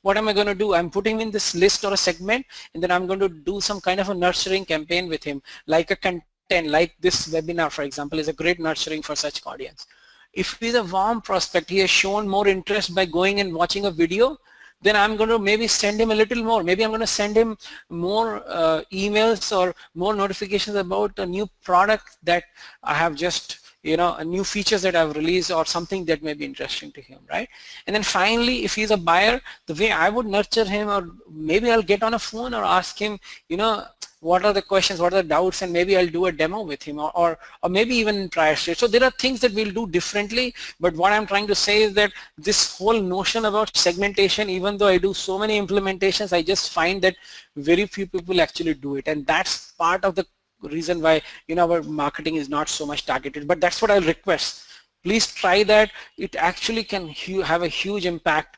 what am I going to do? I'm putting him in this list or a segment, and then I'm going to do some kind of a nurturing campaign with him, like a content, like this webinar, for example, is a great nurturing for such audience. If he's a warm prospect, he has shown more interest by going and watching a video, then I'm going to maybe send him a little more. Maybe I'm going to send him more emails or more notifications about a new product that I have just, new features that I've released or something that may be interesting to him, right? And then finally, if he's a buyer, the way I would nurture him, or maybe I'll get on a phone or ask him, what are the questions, what are the doubts, and maybe I'll do a demo with him, or maybe even in prior stage. So there are things that we'll do differently, but what I'm trying to say is that this whole notion about segmentation, even though I do so many implementations, I just find that very few people actually do it, and that's part of the reason why our marketing is not so much targeted. But that's what I'll request. Please try that. It actually can have a huge impact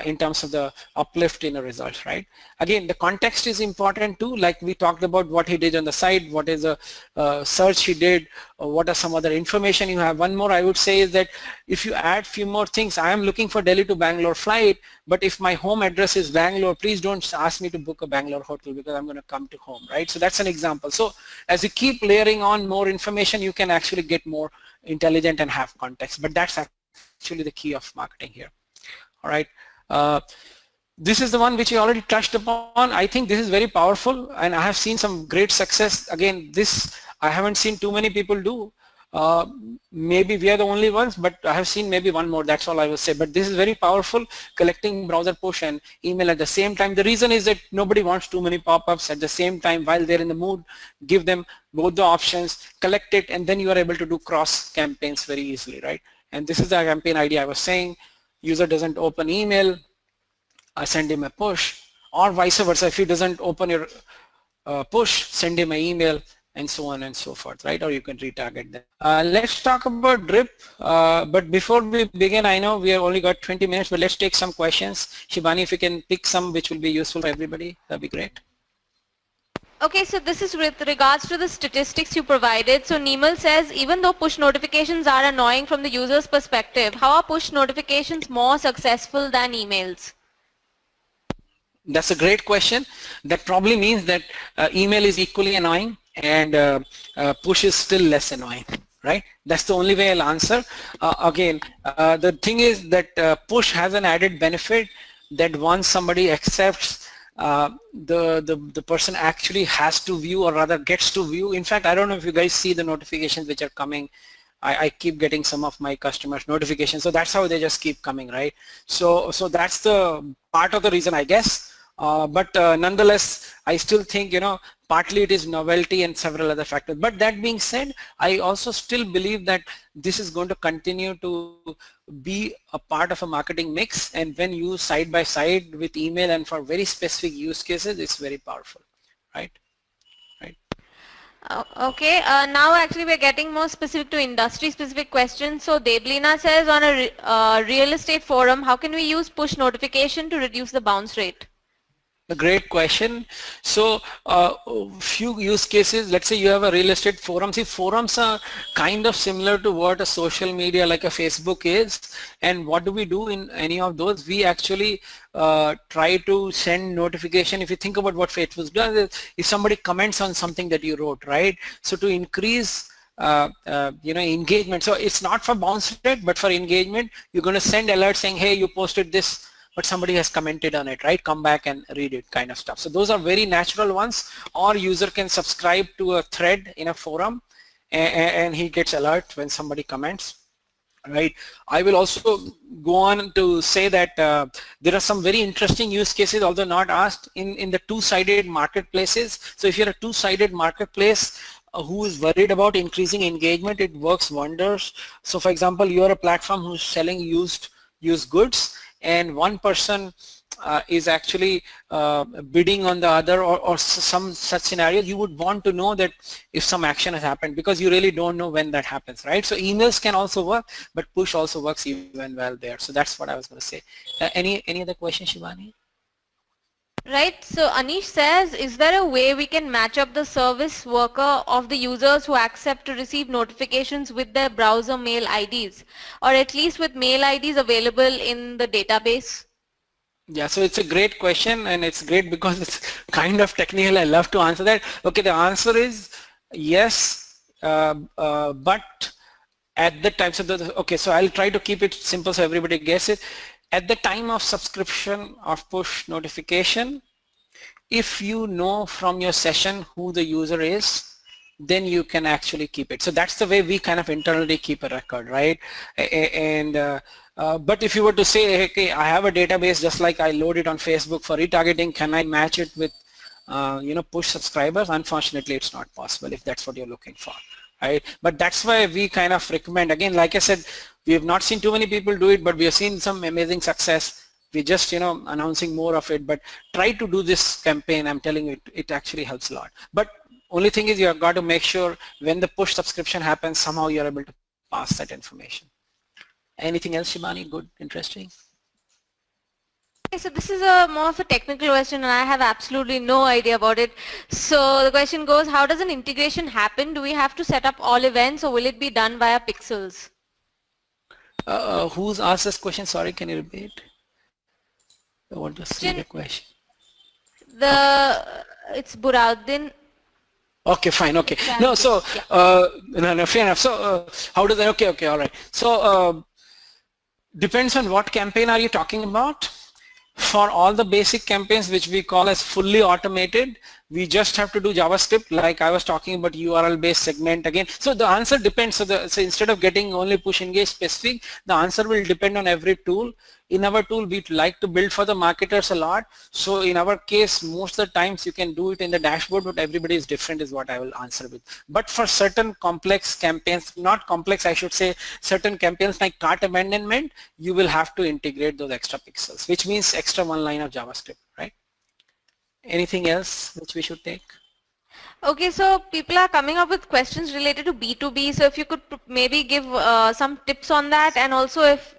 in terms of the uplift in the results, right? Again, the context is important too, like we talked about what he did on the site, what is the search he did, what are some other information you have. One more I would say is that if you add few more things, I am looking for Delhi to Bangalore flight, but if my home address is Bangalore, please don't ask me to book a Bangalore hotel because I'm going to come to home, right? So that's an example. So as you keep layering on more information, you can actually get more intelligent and have context, but that's actually the key of marketing here. All right. This is the one which you already touched upon. I think this is very powerful, and I have seen some great success. Again, this I haven't seen too many people do. Maybe we are the only ones, but I have seen maybe one more. That's all I will say. But this is very powerful, collecting browser push and email at the same time. The reason is that nobody wants too many pop-ups at the same time while they're in the mood. Give them both the options, collect it, and then you are able to do cross campaigns very easily, right? And this is the campaign idea I was saying. User doesn't open email, I send him a push, or vice versa. If he doesn't open your push, send him an email, and so on and so forth, right? Or you can retarget them. Let's talk about drip, but before we begin, I know we have only got 20 minutes, but let's take some questions. Shibani, if you can pick some which will be useful for everybody, that'd be great. Okay, so this is with regards to the statistics you provided. So Nimal says, even though push notifications are annoying from the user's perspective, how are push notifications more successful than emails? That's a great question. That probably means that email is equally annoying and push is still less annoying, right? That's the only way I'll answer. Again, the thing is that push has an added benefit that once somebody accepts, the person actually has to view, or rather gets to view. In fact, I don't know if you guys see the notifications which are coming. I keep getting some of my customers notifications, so that's how they just keep coming, right? So that's the part of the reason, I guess. But nonetheless, I still think, partly it is novelty and several other factors. But that being said, I also still believe that this is going to continue to be a part of a marketing mix, and when used side by side with email and for very specific use cases, it's very powerful, right? Okay, now actually we're getting more specific to industry specific questions. So Deblina says, on a real estate forum, how can we use push notification to reduce the bounce rate? A great question. So few use cases, let's say you have a real estate forum. See, forums are kind of similar to what a social media like a Facebook is. And what do we do in any of those? We actually try to send notification. If you think about what Facebook does, if somebody comments on something that you wrote, right? So to increase engagement. So it's not for bounce rate, but for engagement, you're going to send alerts saying, hey, you posted this, but somebody has commented on it, right? Come back and read it, kind of stuff. So those are very natural ones. Or user can subscribe to a thread in a forum and he gets alert when somebody comments, right? I will also go on to say that there are some very interesting use cases, although not asked, in the two-sided marketplaces. So if you're a two-sided marketplace who is worried about increasing engagement, it works wonders. So for example, you're a platform who's selling used goods, and one person is actually bidding on the other, or some such scenario, you would want to know that if some action has happened, because you really don't know when that happens, right? So emails can also work, but push also works even well there. So that's what I was going to say. Any other questions, Shivani? Right, so Anish says, is there a way we can match up the service worker of the users who accept to receive notifications with their browser mail IDs, or at least with mail IDs available in the database? Yeah, so it's a great question, and it's great because it's kind of technical. I love to answer that. Okay, the answer is yes, but at the time, so okay, so I'll try to keep it simple so everybody gets it. At the time of subscription or push notification, if you know from your session who the user is, then you can actually keep it. So that's the way we kind of internally keep a record, right? But if you were to say, okay, I have a database just like I load it on Facebook for retargeting, can I match it with push subscribers? Unfortunately, it's not possible if that's what you're looking for, right? But that's why we kind of recommend, again, like I said, we have not seen too many people do it, but we have seen some amazing success. We just, announcing more of it, but try to do this campaign. I'm telling you, it actually helps a lot. But only thing is you have got to make sure when the push subscription happens, somehow you're able to pass that information. Anything else, Shivani? Good, interesting? Okay, so this is more of a technical question and I have absolutely no idea about it. So the question goes, how does an integration happen? Do we have to set up all events or will it be done via pixels? Who's asked this question? Sorry, can you repeat? I want to see the question. It's Burauddin. Okay, fine. Okay. No, so no, fair enough. So how does that? Okay, all right. So depends on what campaign are you talking about. For all the basic campaigns which we call as fully automated, we just have to do JavaScript, like I was talking about URL based segment again. So the answer depends. So instead of getting only push engage specific, the answer will depend on every tool. In our tool, we like to build for the marketers a lot. So in our case, most of the times you can do it in the dashboard, but everybody is different is what I will answer with. But for certain complex campaigns, not complex, I should say, certain campaigns like cart abandonment, you will have to integrate those extra pixels, which means extra one line of JavaScript, right? Anything else which we should take? Okay, so people are coming up with questions related to B2B. So if you could maybe give some tips on that, and also if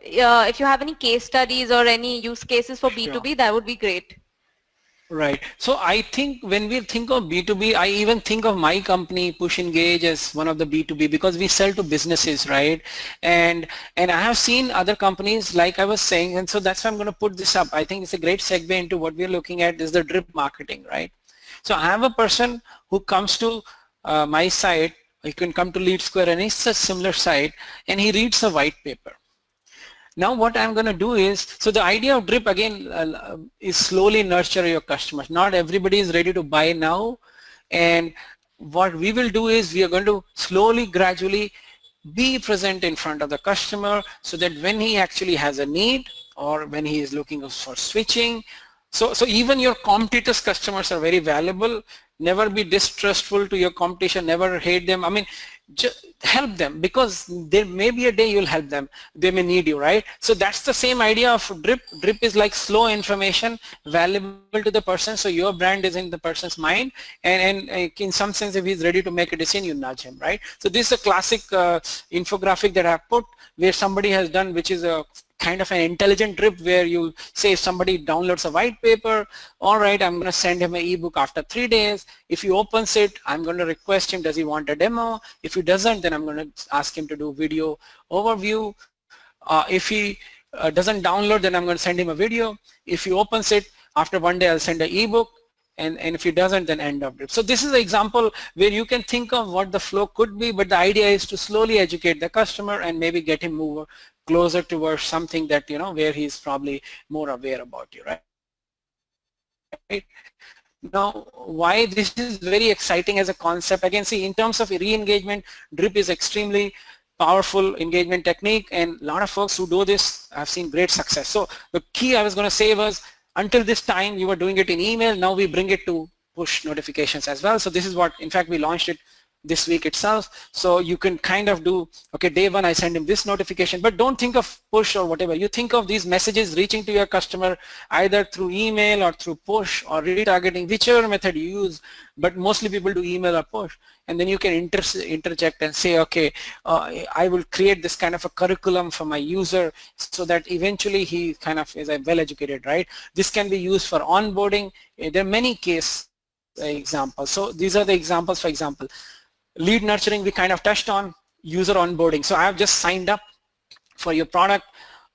you have any case studies or any use cases for B2B, Sure. that would be great. Right. So I think when we think of B2B, I even think of my company, Push Engage, as one of the B2B because we sell to businesses, right? And I have seen other companies, like I was saying, and so that's why I'm going to put this up. I think it's a great segue into what we're looking at is the drip marketing, right? So I have a person who comes to my site. You can come to LeadSquared and it's a similar site, and he reads a white paper. Now what I'm going to do is, so the idea of drip again is slowly nurture your customers. Not everybody is ready to buy now, and what we will do is we are going to slowly, gradually be present in front of the customer so that when he actually has a need or when he is looking for switching, so even your competitors' customers are very valuable. Never be distrustful to your competition, never hate them. I mean, just help them because there may be a day you'll help them. They may need you, right? So that's the same idea of drip. Drip is like slow information valuable to the person. So your brand is in the person's mind, and in some sense, if he's ready to make a decision, you nudge him, right? So this is a classic infographic that I've put where somebody has done, which is a kind of an intelligent drip where you say if somebody downloads a white paper, all right, I'm going to send him an ebook after 3 days. If he opens it, I'm going to request him, does he want a demo? If he doesn't, then I'm going to ask him to do video overview. If he doesn't download, then I'm going to send him a video. If he opens it, after 1 day, I'll send an ebook. And if he doesn't, then end of drip. So this is an example where you can think of what the flow could be, but the idea is to slowly educate the customer and maybe get him move closer towards something that, where he's probably more aware about you, right? Now, why this is very exciting as a concept, again, see, in terms of re-engagement, drip is extremely powerful engagement technique, and a lot of folks who do this have seen great success. So the key I was going to say was, until this time you were doing it in email, now we bring it to push notifications as well. So this is what, in fact, we launched it this week itself. So you can kind of do, okay, day one I send him this notification, but don't think of push or whatever. You think of these messages reaching to your customer either through email or through push or retargeting, whichever method you use, but mostly people do email or push. And then you can interject and say, okay, I will create this kind of a curriculum for my user so that eventually he kind of is well educated, right? This can be used for onboarding. There are many case examples. So these are the examples. For example, lead nurturing we kind of touched on, user onboarding. So I have just signed up for your product.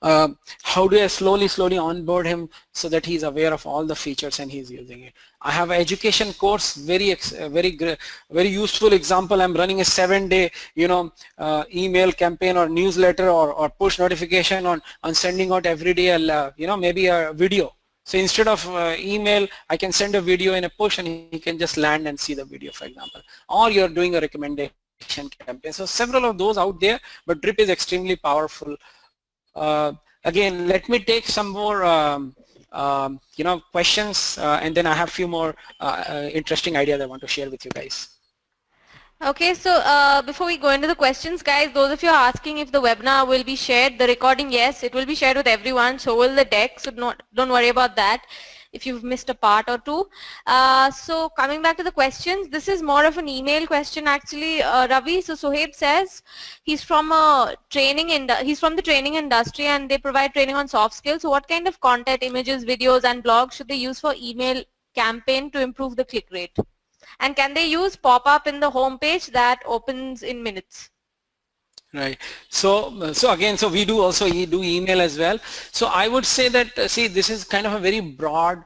how do I slowly onboard him so that he's aware of all the features and he's using it. I have an education course, very useful example. I'm running a 7-day, email campaign or newsletter or push notification on sending out every day, maybe a video. So instead of email, I can send a video in a push and he can just land and see the video, for example. Or you're doing a recommendation campaign. So several of those out there, but Drip is extremely powerful. Again, let me take some more questions, and then I have a few more interesting ideas I want to share with you guys. Okay, so before we go into the questions, guys, those of you are asking if the webinar will be shared, the recording, yes, it will be shared with everyone, so will the deck, so don't worry about that if you've missed a part or two. So coming back to the questions, this is more of an email question actually, Ravi. So Sohaib says he's from the training industry and they provide training on soft skills. So what kind of content, images, videos and blogs should they use for email campaign to improve the click rate? And can they use pop-up in the home page that opens in minutes? Right. So we do also do email as well. So I would say that, see, this is kind of a very broad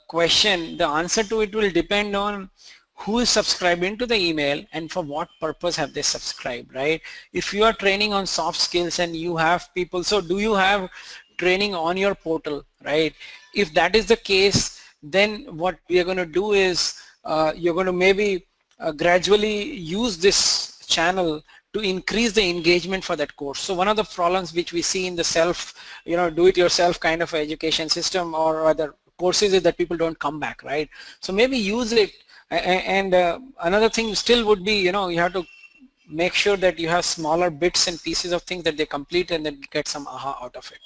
question. The answer to it will depend on who is subscribing to the email and for what purpose have they subscribed, right? If you are training on soft skills and you have people, so do you have training on your portal, right? If that is the case, then what we are going to do is you're going to maybe gradually use this channel to increase the engagement for that course. So one of the problems which we see in the do-it-yourself kind of education system or other courses is that people don't come back, right? So maybe use it. And another thing still would be, you have to make sure that you have smaller bits and pieces of things that they complete and then get some aha out of it,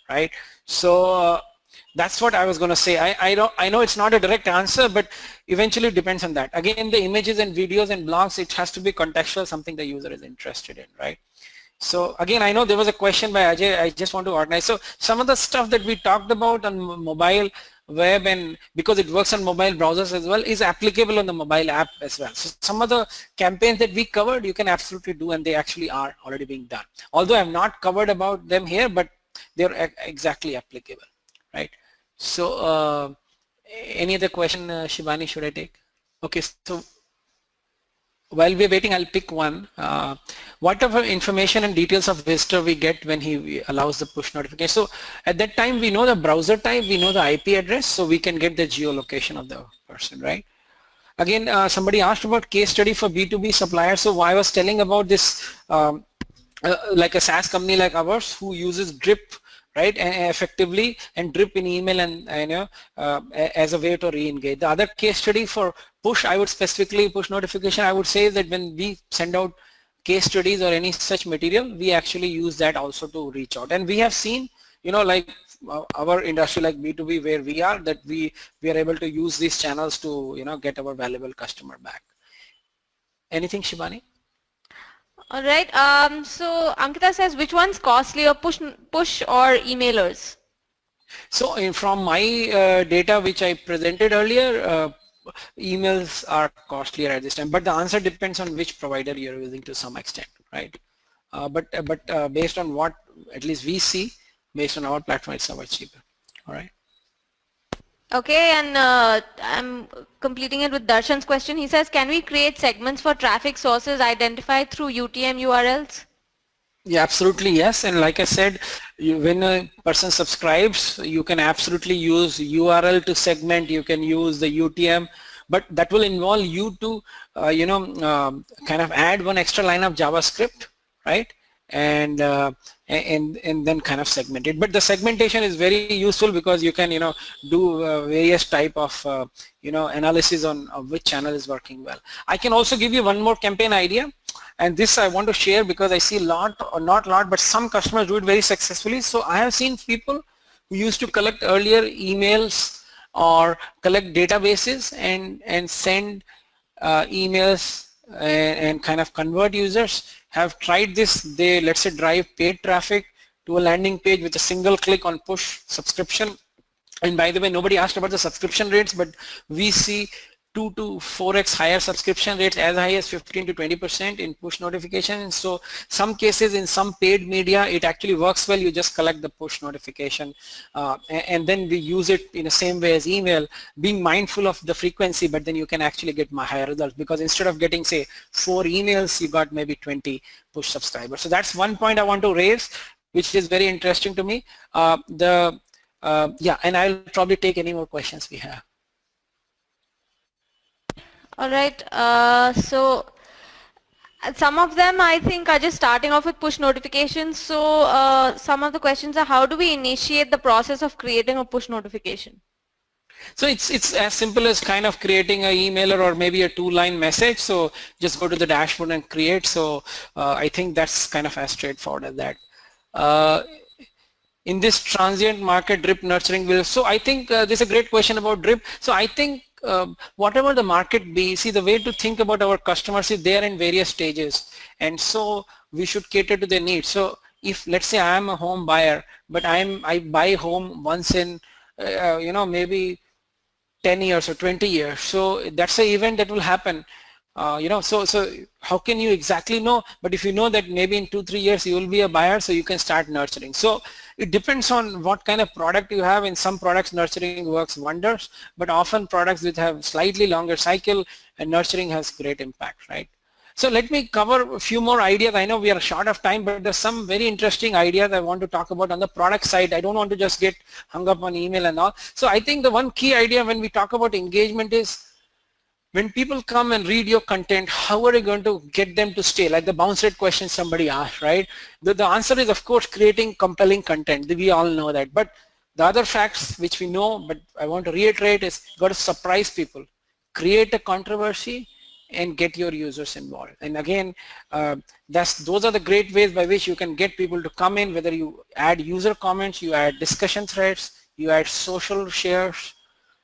right? So that's what I was going to say. I know it's not a direct answer, but eventually it depends on that. Again, the images and videos and blogs, it has to be contextual, something the user is interested in, right? So again, I know there was a question by Ajay. I just want to organize. So some of the stuff that we talked about on mobile web, and because it works on mobile browsers as well, is applicable on the mobile app as well. So some of the campaigns that we covered, you can absolutely do, and they actually are already being done. Although I've not covered about them here, but they're exactly applicable, right? So any other question, Shivani, should I take? Okay, so while we're waiting, I'll pick one. Whatever information and details of visitor we get when he allows the push notification. So at that time, we know the browser type, we know the IP address, so we can get the geolocation of the person, right? Again, somebody asked about case study for B2B suppliers. So I was telling about this, like a SaaS company like ours who uses Drip, right, and effectively, and Drip in email and as a way to re-engage. The other case study for push, I would specifically push notification, I would say that when we send out case studies or any such material, we actually use that also to reach out. And we have seen, like our industry like B2B where we are, that we are able to use these channels to, get our valuable customer back. Anything, Shivani? All right. So Ankita says, which one's costlier, push or emailers? So from my data which I presented earlier, emails are costlier at this time, but the answer depends on which provider you're using to some extent, right? But based on what at least we see, based on our platform, it's somewhat cheaper. All right. Okay, and I'm completing it with Darshan's question. He says, can we create segments for traffic sources identified through UTM URLs? Yeah, absolutely, yes. And like I said, when a person subscribes, you can absolutely use URL to segment. You can use the UTM, but that will involve you to, kind of add one extra line of JavaScript, right? And then kind of segment it. But the segmentation is very useful because you can, do various type of, analysis on which channel is working well. I can also give you one more campaign idea. And this I want to share because I see a lot, or not a lot, but some customers do it very successfully. So I have seen people who used to collect earlier emails or collect databases and send emails and kind of convert users, have tried this. They, let's say, drive paid traffic to a landing page with a single click on push subscription. And by the way, nobody asked about the subscription rates, but we see 2 to 4x higher subscription rates, as high as 15 to 20% in push notifications. So some cases in some paid media, it actually works well. You just collect the push notification and then we use it in the same way as email, being mindful of the frequency, but then you can actually get higher results, because instead of getting, say, 4 emails, you got maybe 20 push subscribers. So that's one point I want to raise, which is very interesting to me. Yeah, and I'll probably take any more questions we have. All right. So some of them I think are just starting off with push notifications. So some of the questions are, how do we initiate the process of creating a push notification? So it's as simple as kind of creating an emailer or maybe a 2-line message. So just go to the dashboard and create. So I think that's kind of as straightforward as that. In this transient market, drip nurturing will. So I think this is a great question about drip. So I think whatever the market be, see, the way to think about our customers is they are in various stages, and so we should cater to their needs. So if, let's say, I am a home buyer, but I buy home once in maybe 10 years or 20 years, so that's an event that will happen. So how can you exactly know? But if you know that maybe in 2-3 years you will be a buyer, so you can start nurturing. So it depends on what kind of product you have. In some products, nurturing works wonders, but often products that have slightly longer cycle, and nurturing has great impact, right? So let me cover a few more ideas. I know we are short of time, but there's some very interesting ideas I want to talk about on the product side. I don't want to just get hung up on email and all. So I think the one key idea when we talk about engagement is, when people come and read your content, how are you going to get them to stay? Like the bounce rate question somebody asked, right? The answer is, of course, creating compelling content. We all know that. But the other facts which we know, but I want to reiterate, is you got to surprise people, create a controversy, and get your users involved. And again, those are the great ways by which you can get people to come in, whether you add user comments, you add discussion threads, you add social shares,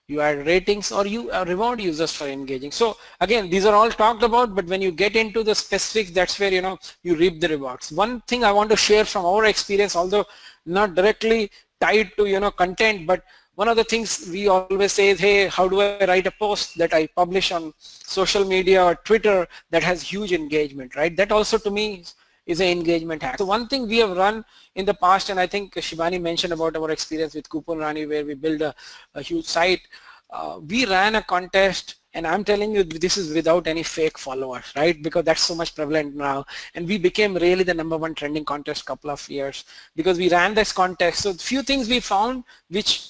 you add ratings, or you reward users for engaging. So again, these are all talked about, but when you get into the specifics, that's where you reap the rewards. One thing I want to share from our experience, although not directly tied to content, but one of the things we always say is, hey, how do I write a post that I publish on social media or Twitter that has huge engagement, right? That also to me is an engagement hack. So one thing we have run in the past, and I think Shivani mentioned about our experience with Coupon Rani, where we build a huge site. We ran a contest, and I'm telling you, this is without any fake followers, right? Because that's so much prevalent now. And we became really the #1 trending contest couple of years because we ran this contest. So a few things we found which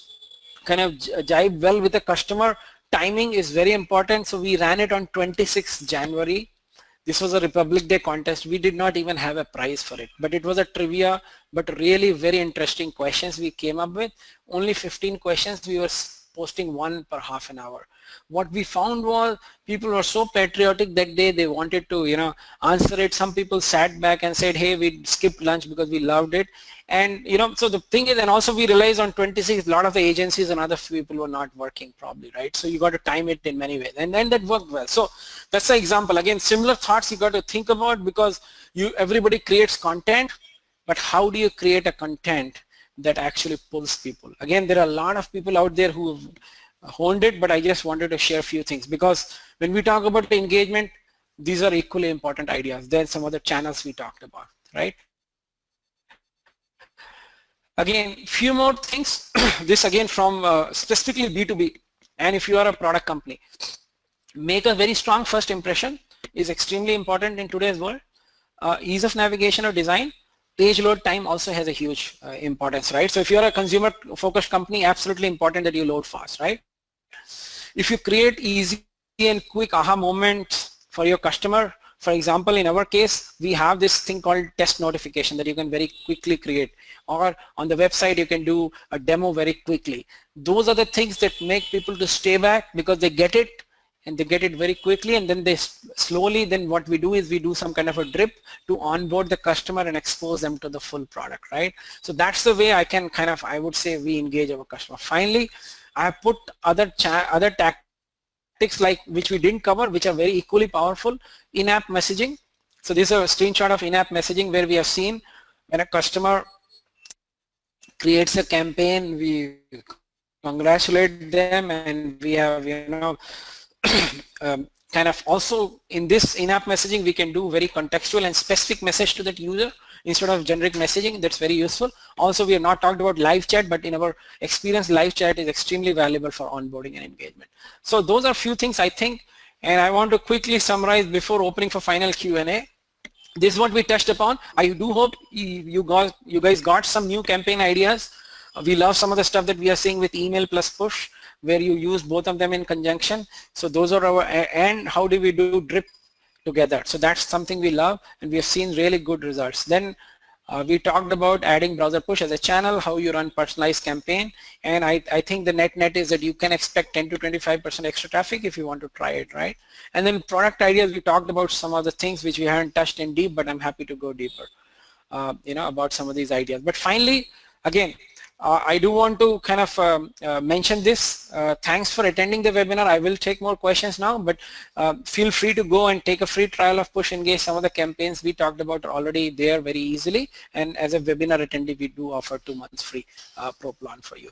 kind of jive well with the customer. Timing is very important. So we ran it on 26th January. This was a Republic Day contest. We did not even have a prize for it, but it was a trivia, but really very interesting questions we came up with. Only 15 questions. We were posting one per half an hour. What we found was people were so patriotic that day, they wanted to answer it. Some people sat back and said, hey, we skipped lunch because we loved it. And so the thing is, and also we realized on 26, a lot of the agencies and other people were not working probably, right? So you got to time it in many ways, and then that worked well. So that's the example. Again, similar thoughts you got to think about, because everybody creates content, but how do you create a content that actually pulls people? Again, there are a lot of people out there who have honed it, but I just wanted to share a few things, because when we talk about the engagement, these are equally important ideas. Then some other channels we talked about, right? Again, few more things. This again from specifically B2B, and if you are a product company, make a very strong first impression is extremely important in today's world. Ease of navigation or design. Page load time also has a huge importance, right? So if you're a consumer focused company, absolutely important that you load fast, right? If you create easy and quick aha moments for your customer, for example, in our case, we have this thing called test notification that you can very quickly create, or on the website you can do a demo very quickly. Those are the things that make people to stay back, because they get it and they get it very quickly, and then they slowly, then what we do is we do some kind of a drip to onboard the customer and expose them to the full product, right? So that's the way I would say we engage our customer. Finally, I have put other tactics like which we didn't cover, which are very equally powerful. In-app messaging. So this is a screenshot of in-app messaging where we have seen when a customer creates a campaign, we congratulate them, and we have kind of also in this in-app messaging, we can do very contextual and specific message to that user instead of generic messaging. That's very useful. Also, we have not talked about live chat, but in our experience, live chat is extremely valuable for onboarding and engagement. So those are few things I think, and I want to quickly summarize before opening for final Q&A. This is what we touched upon. I do hope you guys got some new campaign ideas. We love some of the stuff that we are seeing with email plus push, where you use both of them in conjunction. So those are our, and how do we do drip together? So that's something we love, and we have seen really good results. Then we talked about adding browser push as a channel, how you run personalized campaign, and I think the net is that you can expect 10 to 25% extra traffic if you want to try it, right? And then product ideas, we talked about some of the things which we haven't touched in deep, but I'm happy to go deeper, about some of these ideas. But finally, again, I do want to kind of mention this. Thanks for attending the webinar. I will take more questions now, but feel free to go and take a free trial of Push Engage. Some of the campaigns we talked about are already there very easily, and as a webinar attendee, we do offer 2 months free pro plan for you.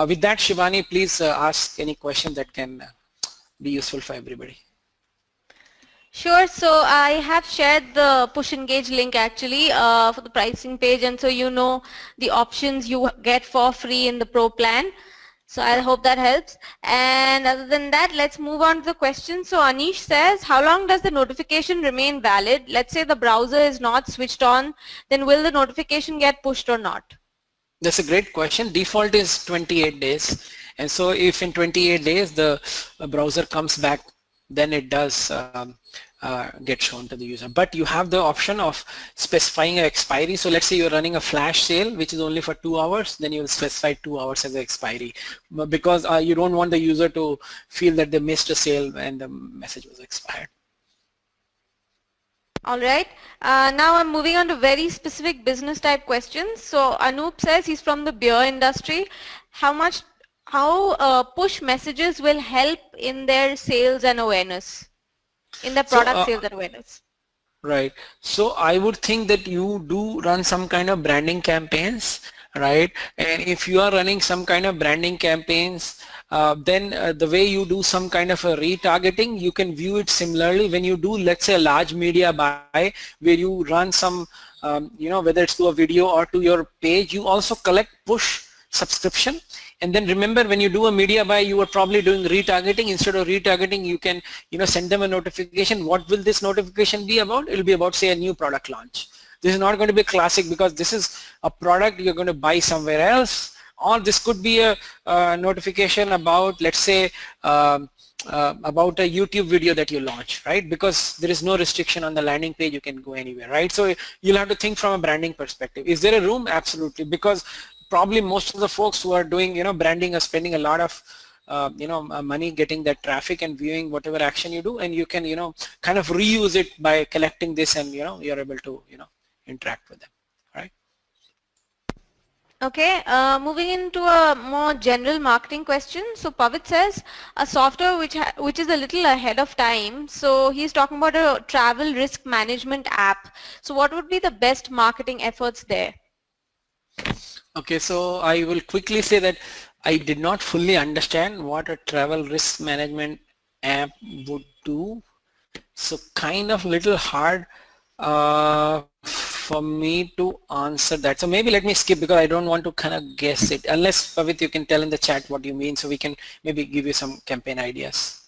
With that, Shivani, please ask any question that can be useful for everybody. Sure. So I have shared the Push Engage link actually for the pricing page, and so you know the options you get for free in the Pro plan. So I hope that helps. And other than that, let's move on to the question. So Anish says, how long does the notification remain valid? Let's say the browser is not switched on, then will the notification get pushed or not? That's a great question. Default is 28 days. And so if in 28 days the browser comes back, then it does get shown to the user. But you have the option of specifying an expiry. So let's say you're running a flash sale which is only for 2 hours, then you will specify 2 hours as an expiry, because you don't want the user to feel that they missed a sale and the message was expired. All right. Now I'm moving on to very specific business type questions. So Anup says he's from the beer industry. How push messages will help in their sales and awareness, in the product sales and awareness? Right. So I would think that you do run some kind of branding campaigns, right? And if you are running some kind of branding campaigns, then the way you do some kind of a retargeting, you can view it similarly when you do, let's say, a large media buy where you run some, whether it's to a video or to your page, you also collect push subscription. And then remember, when you do a media buy, you are probably doing retargeting. Instead of retargeting, you can, send them a notification. What will this notification be about? It'll be about, say, a new product launch. This is not going to be classic because this is a product you're going to buy somewhere else. Or this could be a notification about, let's say, about a YouTube video that you launch, right? Because there is no restriction on the landing page, you can go anywhere, right? So you'll have to think from a branding perspective. Is there a room? Absolutely, because probably most of the folks who are doing, branding are spending a lot of, money getting that traffic and viewing whatever action you do, and you can, kind of reuse it by collecting this, and, you're able to, interact with them, right? Okay, moving into a more general marketing question. So Pavit says a software which is a little ahead of time. So he's talking about a travel risk management app. So what would be the best marketing efforts there? Okay, so I will quickly say that I did not fully understand what a travel risk management app would do. So kind of little hard for me to answer that. So maybe let me skip because I don't want to kind of guess it. Unless, Pavit, you can tell in the chat what you mean, so we can maybe give you some campaign ideas.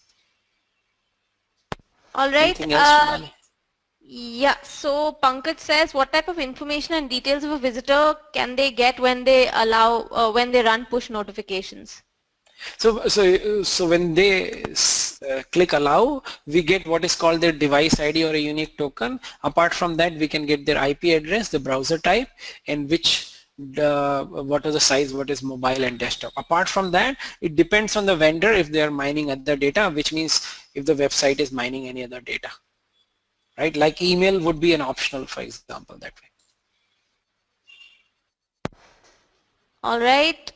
All right. Anything else, yeah, so Pankaj says, what type of information and details of a visitor can they get when they when they run push notifications? So when they click allow, we get what is called their device ID or a unique token. Apart from that, we can get their IP address, the browser type, and what is the size, what is mobile and desktop. Apart from that, it depends on the vendor if they are mining other data, which means if the website is mining any other data. Right, like email would be an optional, for example, that way. All right.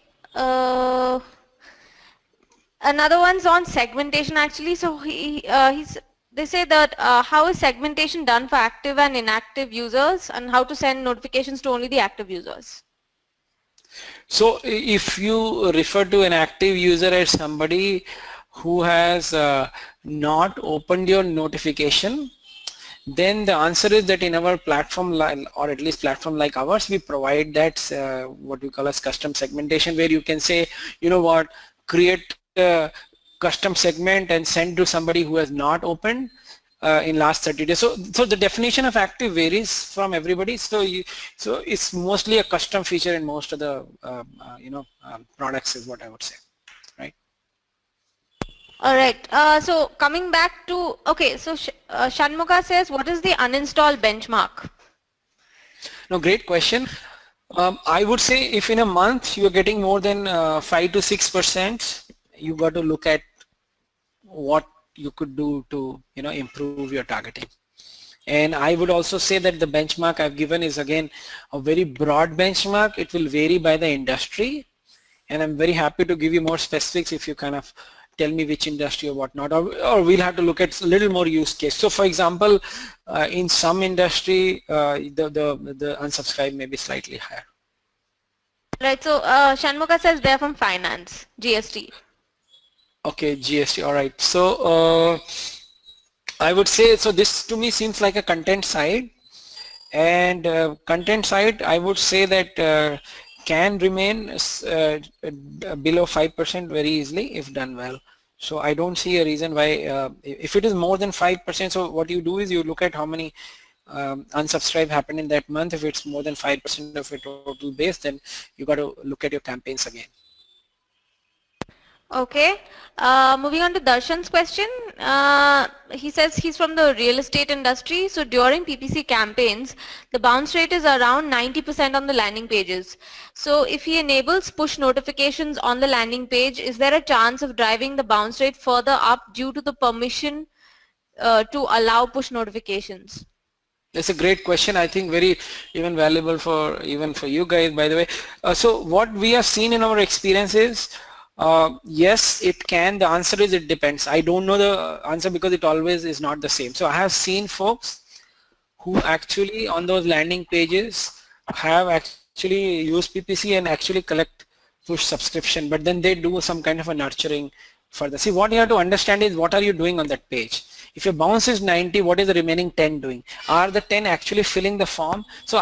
Another one's on segmentation actually. So they say that how is segmentation done for active and inactive users, and how to send notifications to only the active users? So if you refer to an active user as somebody who has not opened your notification, then the answer is that in our platform, or at least platform like ours, we provide that what we call as custom segmentation, where you can say, you know what, create a custom segment and send to somebody who has not opened in last 30 days. So the definition of active varies from everybody. So it's mostly a custom feature in most of the products is what I would say, right? All right. So coming back to, okay, so Shanmuga says, what is the uninstall benchmark? No, great question. I would say if in a month you're getting more than 5 to 6%, you got to look at what you could do to improve your targeting. And I would also say that the benchmark I've given is again a very broad benchmark. It will vary by the industry, and I'm very happy to give you more specifics if you kind of tell me which industry or whatnot, or we'll have to look at a little more use case. So for example, in some industry, the unsubscribe may be slightly higher. Right, so Shanmuga says they're from finance, GST. Okay, GST, all right. So I would say, so this to me seems like a content side, and content side, I would say that can remain below 5% very easily if done well. So I don't see a reason why, if it is more than 5%, so what you do is you look at how many unsubscribe happened in that month. If it's more than 5% of your total base, then you got to look at your campaigns again. Okay, moving on to Darshan's question. He says he's from the real estate industry. So during PPC campaigns, the bounce rate is around 90% on the landing pages. So if he enables push notifications on the landing page, is there a chance of driving the bounce rate further up due to the permission to allow push notifications? That's a great question. I think very even valuable for you guys, by the way. So what we have seen in our experience is, yes, it can. The answer is it depends. I don't know the answer because it always is not the same. So I have seen folks who actually on those landing pages have actually used PPC and actually collect push subscription, but then they do some kind of a nurturing further. See, what you have to understand is what are you doing on that page. If your bounce is 90, what is the remaining 10 doing? Are the 10 actually filling the form? So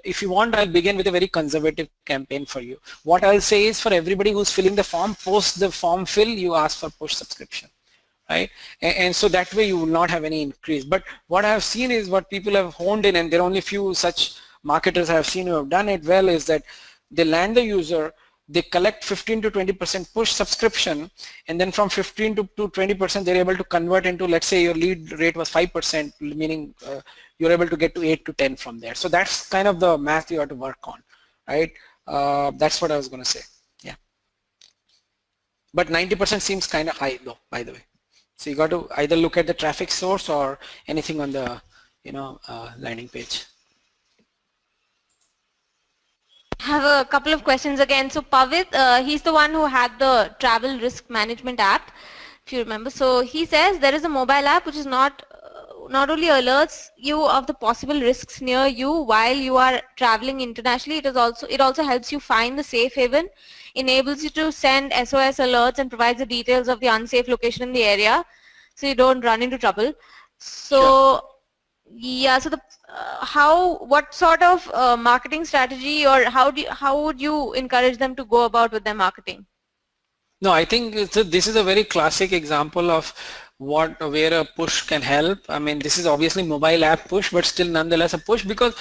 if you want, I'll begin with a very conservative campaign for you. What I'll say is for everybody who's filling the form, post the form fill, you ask for push subscription, right? And so that way you will not have any increase. But what I have seen is what people have honed in, and there are only few such marketers I have seen who have done it well, is that they land the user, they collect 15 to 20% push subscription, and then from 15 to 20% they're able to convert into, let's say your lead rate was 5%, meaning you're able to get to 8 to 10 from there. So that's kind of the math you have to work on, right? That's what I was going to say. Yeah. But 90% seems kind of high though, by the way. So you got to either look at the traffic source or anything on the landing page. I have a couple of questions again. So Pavit, he's the one who had the travel risk management app, if you remember. So he says there is a mobile app which is not only alerts you of the possible risks near you while you are traveling internationally, it also helps you find the safe haven, enables you to send SOS alerts and provides the details of the unsafe location in the area so you don't run into trouble. So sure. Yeah, so what sort of marketing strategy, or how would you encourage them to go about with their marketing? No, I think this is a very classic example of where a push can help. I mean, this is obviously mobile app push, but still nonetheless a push because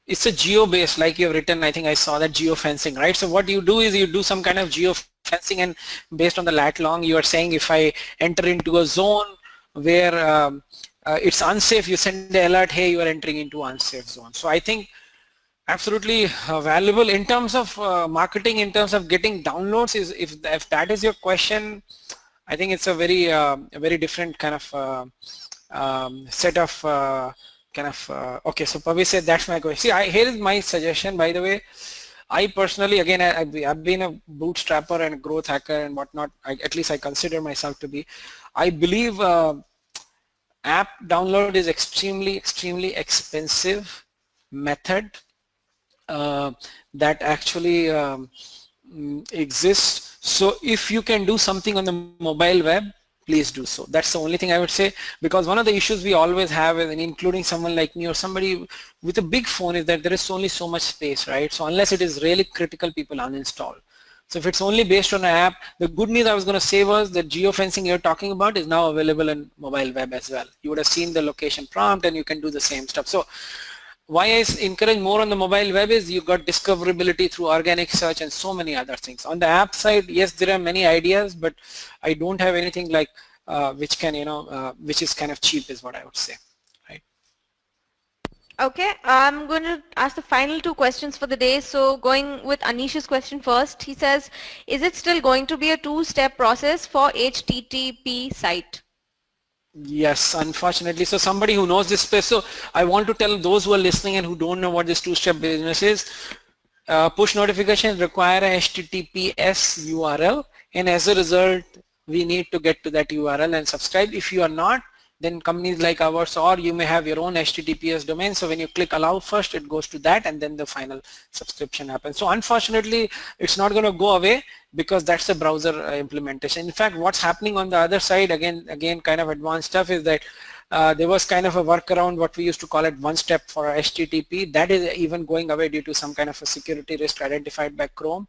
it's a geo-based, like you've written. I think I saw that geo-fencing, right? So what you do is you do some kind of geo-fencing, and based on the lat long, you are saying if I enter into a zone where it's unsafe, you send the alert, hey, you are entering into unsafe zone. So I think absolutely valuable in terms of marketing, in terms of getting downloads. Is if that is your question, I think it's a very different kind of set of okay. So Pavi said that's my question. See, here is my suggestion, by the way. I personally, again, I've been a bootstrapper and a growth hacker and whatnot. At least I consider myself to be. I believe app download is extremely expensive method that actually exists. So if you can do something on the mobile web, please do so. That's the only thing I would say, because one of the issues we always have, and including someone like me or somebody with a big phone, is that there is only so much space, right? So unless it is really critical, people uninstall. So if it's only based on an app, the good news I was going to say was that geofencing you're talking about is now available in mobile web as well. You would have seen the location prompt and you can do the same stuff. So why I encourage more on the mobile web is you got discoverability through organic search and so many other things. On the app side, yes, there are many ideas, but I don't have anything like which can, which is kind of cheap is what I would say. Okay, I'm going to ask the final two questions for the day. So going with Anish's question first, he says, is it still going to be a two-step process for HTTP site? Yes, unfortunately. So somebody who knows this space, so I want to tell those who are listening and who don't know what this two-step business is, push notifications require a HTTPS URL, and as a result, we need to get to that URL and subscribe. If you are not, then companies like ours, or you may have your own HTTPS domain. So when you click allow first, it goes to that, and then the final subscription happens. So unfortunately, it's not going to go away because that's the browser implementation. In fact, what's happening on the other side, again kind of advanced stuff, is that there was kind of a workaround, what we used to call it one step for HTTP. That is even going away due to some kind of a security risk identified by Chrome.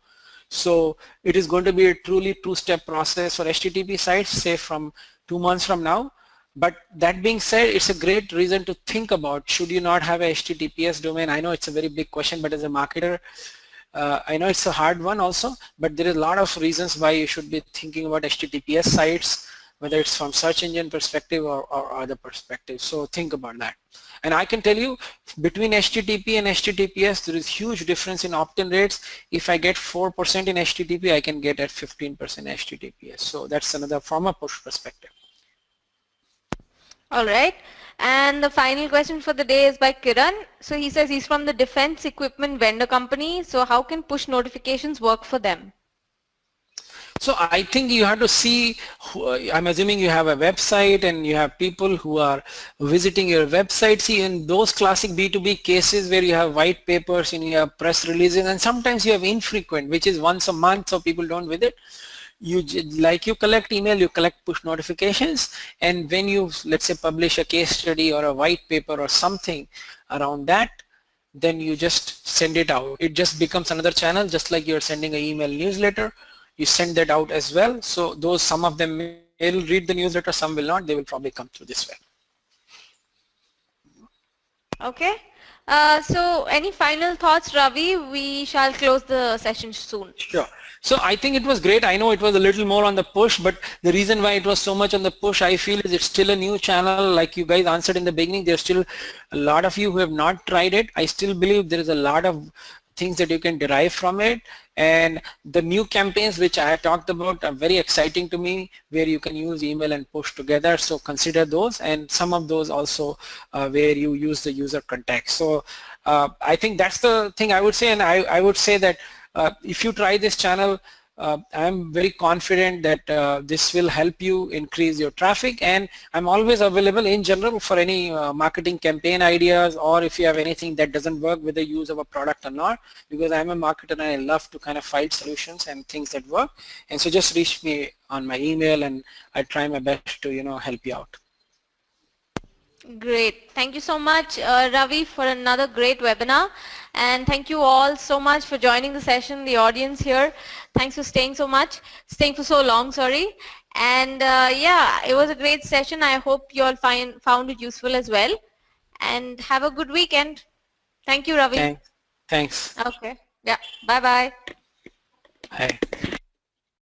So it is going to be a truly two-step process for HTTP sites, say from 2 months from now. But that being said, it's a great reason to think about, should you not have a HTTPS domain? I know it's a very big question, but as a marketer, I know it's a hard one also, but there is a lot of reasons why you should be thinking about HTTPS sites, whether it's from search engine perspective or other perspective. So think about that. And I can tell you, between HTTP and HTTPS, there is huge difference in opt-in rates. If I get 4% in HTTP, I can get at 15% HTTPS. So that's another from a push perspective. All right. And the final question for the day is by Kiran. So he says he's from the defense equipment vendor company. So how can push notifications work for them? So I think you have to see, I'm assuming you have a website and you have people who are visiting your website. See, in those classic B2B cases where you have white papers and you have press releases, and sometimes you have infrequent, which is once a month, so people don't visit. You collect email, you collect push notifications, and when you, let's say, publish a case study or a white paper or something around that, then you just send it out. It just becomes another channel, just like you're sending an email newsletter. You send that out as well. So those, some of them will read the newsletter, some will not. They will probably come through this way. Okay. So any final thoughts, Ravi? We shall close the session soon. Sure. So I think it was great. I know it was a little more on the push, but the reason why it was so much on the push, I feel, is it's still a new channel. Like you guys answered in the beginning, there's still a lot of you who have not tried it. I still believe there is a lot of things that you can derive from it, and the new campaigns which I talked about are very exciting to me, where you can use email and push together. So consider those, and some of those also where you use the user context. So I think that's the thing I would say, and I would say that if you try this channel, I'm very confident that this will help you increase your traffic, and I'm always available in general for any marketing campaign ideas, or if you have anything that doesn't work with the use of a product or not, because I'm a marketer and I love to kind of find solutions and things that work. And so just reach me on my email and I try my best to, help you out. Great. Thank you so much, Ravi, for another great webinar. And thank you all so much for joining the session, the audience here. Thanks for staying for so long, sorry. And yeah, it was a great session. I hope you all found it useful as well. And have a good weekend. Thank you, Ravi. Thanks. Okay. Yeah. Bye-bye. Bye.